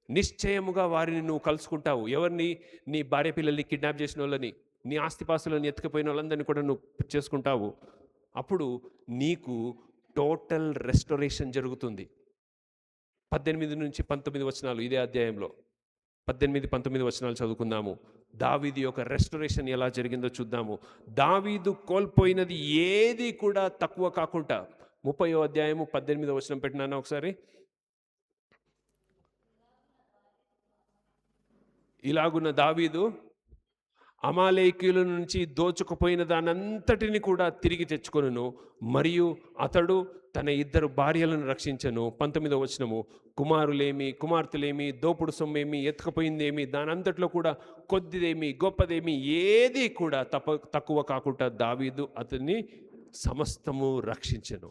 నిశ్చయముగా వారిని నువ్వు కలుసుకుంటావు. ఎవరిని? నీ భార్య పిల్లల్ని కిడ్నాప్ చేసిన వాళ్ళని, నీ ఆస్తిపాస్తులను ఎత్తుకుపోయిన వాళ్ళందరినీ కూడా నువ్వు చేసుకుంటావు. అప్పుడు నీకు టోటల్ రెస్టోరేషన్ జరుగుతుంది. 18 నుంచి 19 వచనాలు ఇదే అధ్యాయంలో. 18, 19 వచనాలు చదువుకుందాము. దావీదు యొక్క రెస్టరేషన్ ఎలా జరిగిందో చూద్దాము. దావీదు కోల్పోయినది ఏది కూడా తక్కువ కాకుండా 30వ అధ్యాయము 18వ వచనం పెట్టినాను ఒకసారి. ఇలాగున్న దావీదు అమాలేకీయుల నుంచి దోచుకుపోయిన దానంతటిని కూడా తిరిగి తెచ్చుకొనును, మరియు అతడు తన 2 భార్యలను రక్షించను. 19వ వచనము, కుమారులేమి కుమార్తెలేమి దోపుడు సొమ్మేమి ఎత్తుకుపోయిందేమి దానంతట్లో కూడా కొద్దిదేమి గొప్పదేమి ఏది కూడా తక్కువ కాకుండా దావీదు అతన్ని సమస్తము రక్షించెను.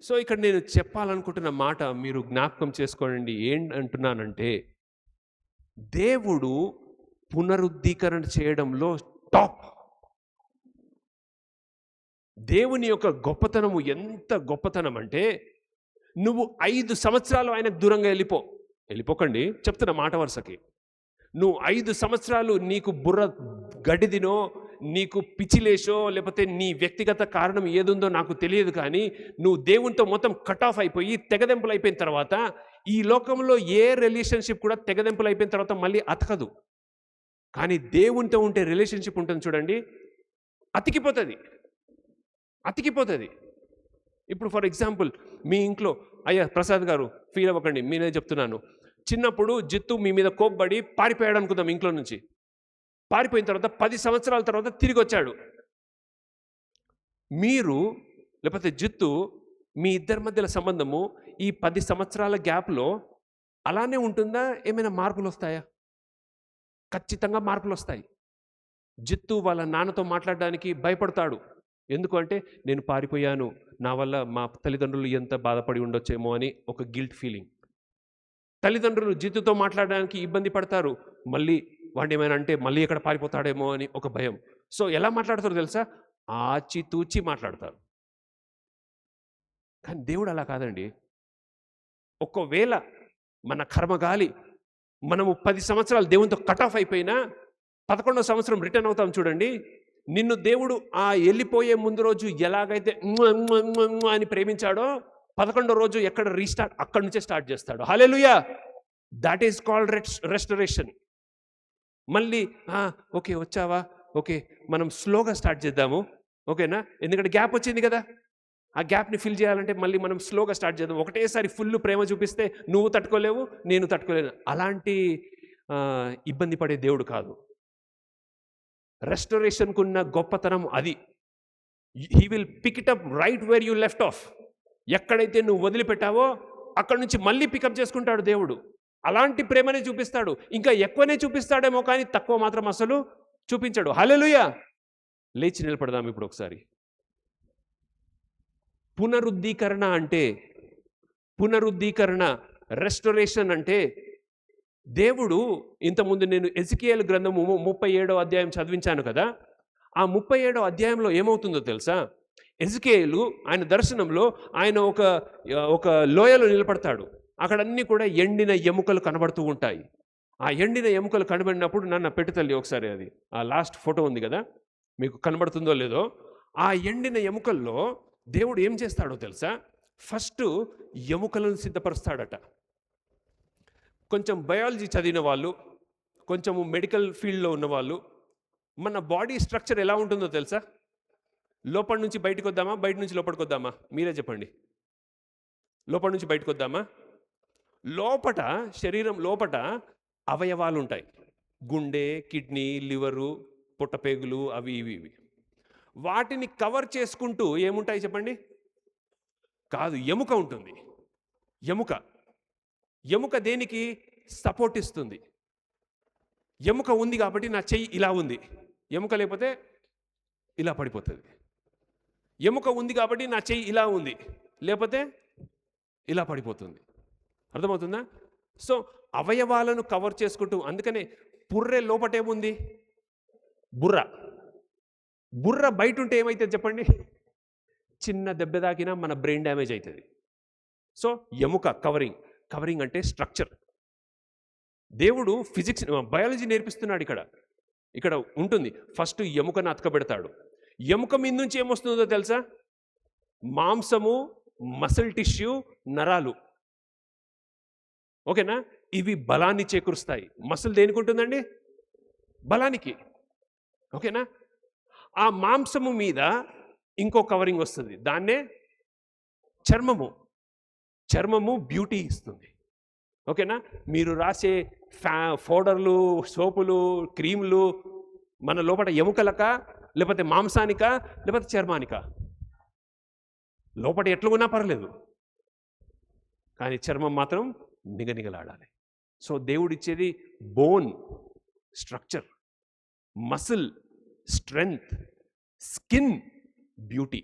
సో ఇక్కడ నేను చెప్పాలనుకుంటున్న మాట మీరు జ్ఞాపకం చేసుకోండి. ఏంటంటున్నానంటే, దేవుడు పునరుద్ధీకరణ చేయడంలో టాప్. దేవుని యొక్క గొప్పతనము ఎంత గొప్పతనం అంటే, నువ్వు 5 సంవత్సరాలు ఆయనకు దూరంగా వెళ్ళిపోకండి చెప్తున్న మాట వరుసకి. నువ్వు 5 సంవత్సరాలు నీకు బుర్ర గడిదినో, నీకు పిచ్చిలేసో, లేకపోతే నీ వ్యక్తిగత కారణం ఏదుందో నాకు తెలియదు, కానీ నువ్వు దేవునితో మొత్తం కట్ ఆఫ్ అయిపోయి తెగదెంపులు అయిపోయిన తర్వాత, ఈ లోకంలో ఏ రిలేషన్షిప్ కూడా తెగదెంపులు అయిపోయిన తర్వాత మళ్ళీ అతకదు. కానీ దేవునితో ఉంటే రిలేషన్షిప్ ఉంటుంది చూడండి, అతికిపోతుంది. ఇప్పుడు ఫర్ ఎగ్జాంపుల్, మీ ఇంట్లో, అయ్యా ప్రసాద్ గారు ఫీల్ అవ్వకండి, మీరే చెప్తున్నాను. చిన్నప్పుడు జిత్తు మీ మీద కోప్పడి పారిపోయాడు అనుకుందాం. ఇంట్లో నుంచి పారిపోయిన తర్వాత 10 సంవత్సరాల తర్వాత తిరిగి వచ్చాడు. మీరు లేకపోతే జిత్తు, మీ ఇద్దరి మధ్యల సంబంధము ఈ 10 సంవత్సరాల గ్యాప్లో అలానే ఉంటుందా? ఏమైనా మార్పులు వస్తాయా? ఖచ్చితంగా మార్పులు వస్తాయి. జిత్తు వాళ్ళ నాన్నతో మాట్లాడడానికి భయపడతాడు. ఎందుకంటే నేను పారిపోయాను, నా వల్ల మా తల్లిదండ్రులు ఎంత బాధపడి ఉండొచ్చేమో అని ఒక గిల్ట్ ఫీలింగ్. తల్లిదండ్రులు జిత్తుతో మాట్లాడడానికి ఇబ్బంది పడతారు. మళ్ళీ వాడిని ఏమైనా అంటే మళ్ళీ ఎక్కడ పారిపోతాడేమో అని ఒక భయం. సో ఎలా మాట్లాడతారు తెలుసా? ఆచితూచి మాట్లాడతారు. కానీ దేవుడు అలా కాదండి. ఒకవేళ మన కర్మగాలి మనము 10 సంవత్సరాలు దేవునితో కట్ ఆఫ్ అయిపోయినా 11వ సంవత్సరం రిటర్న్ అవుతాం చూడండి. నిన్ను దేవుడు ఆ వెళ్ళిపోయే ముందు రోజు ఎలాగైతే అని ప్రేమించాడో 11వ రోజు ఎక్కడ రీస్టార్ట్, అక్కడి నుంచే స్టార్ట్ చేస్తాడు. Hallelujah. That is called restoration. మళ్ళీ ఓకే వచ్చావా, ఓకే మనం స్లోగా స్టార్ట్ చేద్దాము, ఓకేనా? ఎందుకంటే గ్యాప్ వచ్చింది కదా, ఆ గ్యాప్ని ఫిల్ చేయాలంటే మళ్ళీ మనం స్లోగా స్టార్ట్ చేద్దాం. ఒకటేసారి ఫుల్ ప్రేమ చూపిస్తే నువ్వు తట్టుకోలేవు, నేను తట్టుకోలేను. అలాంటి ఇబ్బంది పడే దేవుడు కాదు. రెస్టరేషన్కు ఉన్న గొప్పతనం అది. He will pick it up right where you left off. ఎక్కడైతే నువ్వు వదిలిపెట్టావో అక్కడ నుంచి మళ్ళీ పికప్ చేసుకుంటాడు దేవుడు. అలాంటి ప్రేమనే చూపిస్తాడు. ఇంకా ఎక్కువనే చూపిస్తాడేమో, కానీ తక్కువ మాత్రం అసలు చూపించాడు. హల్లెలూయా. లేచి నిలబడదాం ఇప్పుడు ఒకసారి. పునరుద్ధీకరణ రెస్టరేషన్ అంటే, దేవుడు ఇంతకుముందు నేను ఎజికియేలు గ్రంథము 37వ అధ్యాయం చదివించాను కదా. ఆ 37వ అధ్యాయంలో ఏమవుతుందో తెలుసా? ఎజికియేలు ఆయన దర్శనంలో ఆయన ఒక లోయలో నిలబడతాడు. అక్కడన్నీ కూడా ఎండిన ఎముకలు కనబడుతూ ఉంటాయి. ఆ ఎండిన ఎముకలు కనబడినప్పుడు, నన్ను పెట్టు తల్లి ఒకసారి, అది ఆ లాస్ట్ ఫోటో ఉంది కదా, మీకు కనబడుతుందో లేదో. ఆ ఎండిన ఎముకల్లో దేవుడు ఏం చేస్తాడో తెలుసా? ఫస్ట్ ఎముకలను సిద్ధపరుస్తాడట. కొంచెం బయాలజీ చదివిన వాళ్ళు, కొంచెము మెడికల్ ఫీల్డ్లో ఉన్నవాళ్ళు, మన బాడీ స్ట్రక్చర్ ఎలా ఉంటుందో తెలుసా? లోపల నుంచి బయటకు వద్దామా, బయట నుంచి లోపలికి వద్దామా? మీరే చెప్పండి. లోపల నుంచి బయటకు వద్దామా? లోపట, శరీరం లోపట అవయవాలు ఉంటాయి. గుండె, కిడ్నీ, లివరు, పొట్టపేగులు, అవి ఇవి. వాటిని కవర్ చేసుకుంటూ ఏముంటాయి చెప్పండి? కాదు, ఎముక ఉంటుంది. ఎముక దేనికి సపోర్ట్ ఇస్తుంది? ఎముక ఉంది కాబట్టి నా చెయ్యి ఇలా ఉంది, ఎముక లేకపోతే ఇలా పడిపోతుంది. ఎముక ఉంది కాబట్టి నా చెయ్యి ఇలా ఉంది, లేకపోతే ఇలా పడిపోతుంది. అర్థమవుతుందా? సో అవయవాలను కవర్ చేసుకుంటూ, అందుకనే పుర్రె లోపటేముంది? బుర్ర బయట ఉంటే ఏమైతుంది చెప్పండి? చిన్న దెబ్బ తాకినా మన బ్రెయిన్ డ్యామేజ్ అవుతుంది. సో ఎముక కవరింగ్ అంటే స్ట్రక్చర్. దేవుడు ఫిజిక్స్, బయాలజీ నేర్పిస్తున్నాడు. ఇక్కడ ఉంటుంది. ఫస్ట్ ఎముకను అతకబెడతాడు. ఎముక మీద నుంచి ఏమొస్తుందో తెలుసా? మాంసము, మసిల్ టిష్యూ, నరాలు. ఓకేనా? ఇవి బలాన్ని చేకూరుస్తాయి. మసిల్ దేనికి ఉంటుందండి? బలానికి. ఓకేనా? ఆ మాంసము మీద ఇంకో కవరింగ్ వస్తుంది, దాన్నే చర్మము. చర్మము బ్యూటీ ఇస్తుంది. ఓకేనా? మీరు రాసే పౌడర్లు, సోపులు, క్రీములు మన లోపల ఎముకలక, లేకపోతే మాంసానిక, లేకపోతే చర్మానిక? లోపల ఎట్లున్నా పర్లేదు, కానీ చర్మం మాత్రం నిగనిగలాడాలి. సో దేవుడిచ్చేది bone structure, muscle strength, skin beauty.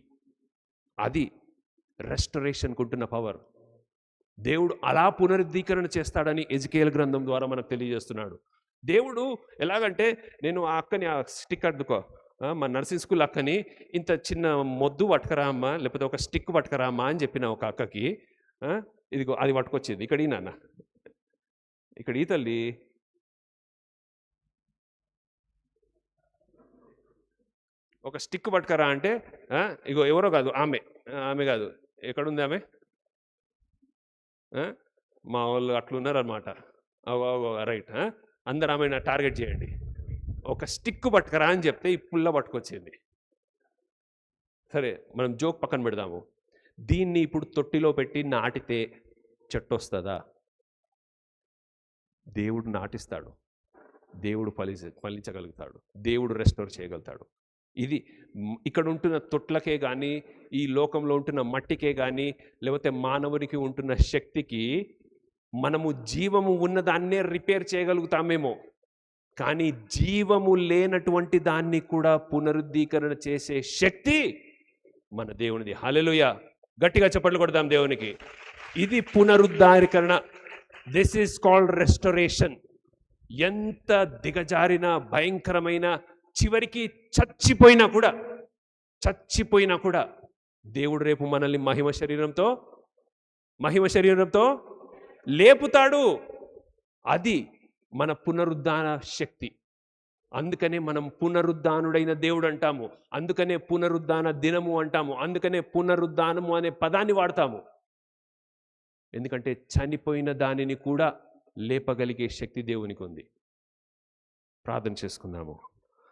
అది రెస్టరేషన్కు ఉంటున్న పవర్. దేవుడు అలా పునరుద్ధీకరణ చేస్తాడని ఎజికేల్ గ్రంథం ద్వారా మనకు తెలియజేస్తున్నాడు. దేవుడు ఎలాగంటే, నేను ఆ అక్కని ఆ స్టిక్ అడ్డుకో, మా నర్సింగ్ స్కూల్ అక్కని ఇంత చిన్న మొద్దు పట్టుకరా అమ్మా, లేకపోతే ఒక స్టిక్ పట్టుకరా అమ్మా అని చెప్పిన ఒక అక్కకి, ఇదిగో అది పట్టుకొచ్చింది. ఇక్కడ ఈ నాన్న, ఇక్కడ ఈ తల్లి ఒక స్టిక్ పట్టుకరా అంటే, ఇగో ఎవరో కాదు, ఆమె కాదు, ఎక్కడుంది ఆమె? మా వాళ్ళు అట్లున్నారనమాట. రైట్, అందరు ఆమె టార్గెట్ చేయండి. ఒక స్టిక్ పట్టుకరా అని చెప్తే ఈ పుల్ల పట్టుకొచ్చింది. సరే, మనం జోక్ పక్కన పెడదాము. దీన్ని ఇప్పుడు తొట్టిలో పెట్టి నాటితే చెట్టు వస్తుందా? దేవుడు నాటిస్తాడు, దేవుడు ఫలించగలుగుతాడు, దేవుడు రెస్టోర్ చేయగలుగుతాడు. ఇది ఇక్కడ ఉంటున్న తొట్లకే కానీ, ఈ లోకంలో ఉంటున్న మట్టికే కానీ, లేకపోతే మానవునికి ఉంటున్న శక్తికి మనము జీవము ఉన్నదాన్నే రిపేర్ చేయగలుగుతామేమో, కానీ జీవము లేనటువంటి దాన్ని కూడా పునరుద్ధీకరణ చేసే శక్తి మన దేవునిది. హల్లెలూయా! గట్టిగా చప్పట్లు కొడదాం దేవునికి. ఇది పునరుద్ధీకరణ. This is called restoration. ఎంత దిగజారిన భయంకరమైన, చివరికి చచ్చిపోయినా కూడా దేవుడు రేపు మనల్ని మహిమ శరీరంతో లేపుతాడు. అది మన పునరుద్ధాన శక్తి. అందుకనే మనం పునరుద్ధానుడైన దేవుడు అంటాము, అందుకనే పునరుద్ధాన దినము అంటాము, అందుకనే పునరుద్ధానము అనే పదాన్ని వాడతాము. ఎందుకంటే చనిపోయిన దానిని కూడా లేపగలిగే శక్తి దేవునికి ఉంది. ప్రార్థన చేసుకుందాము.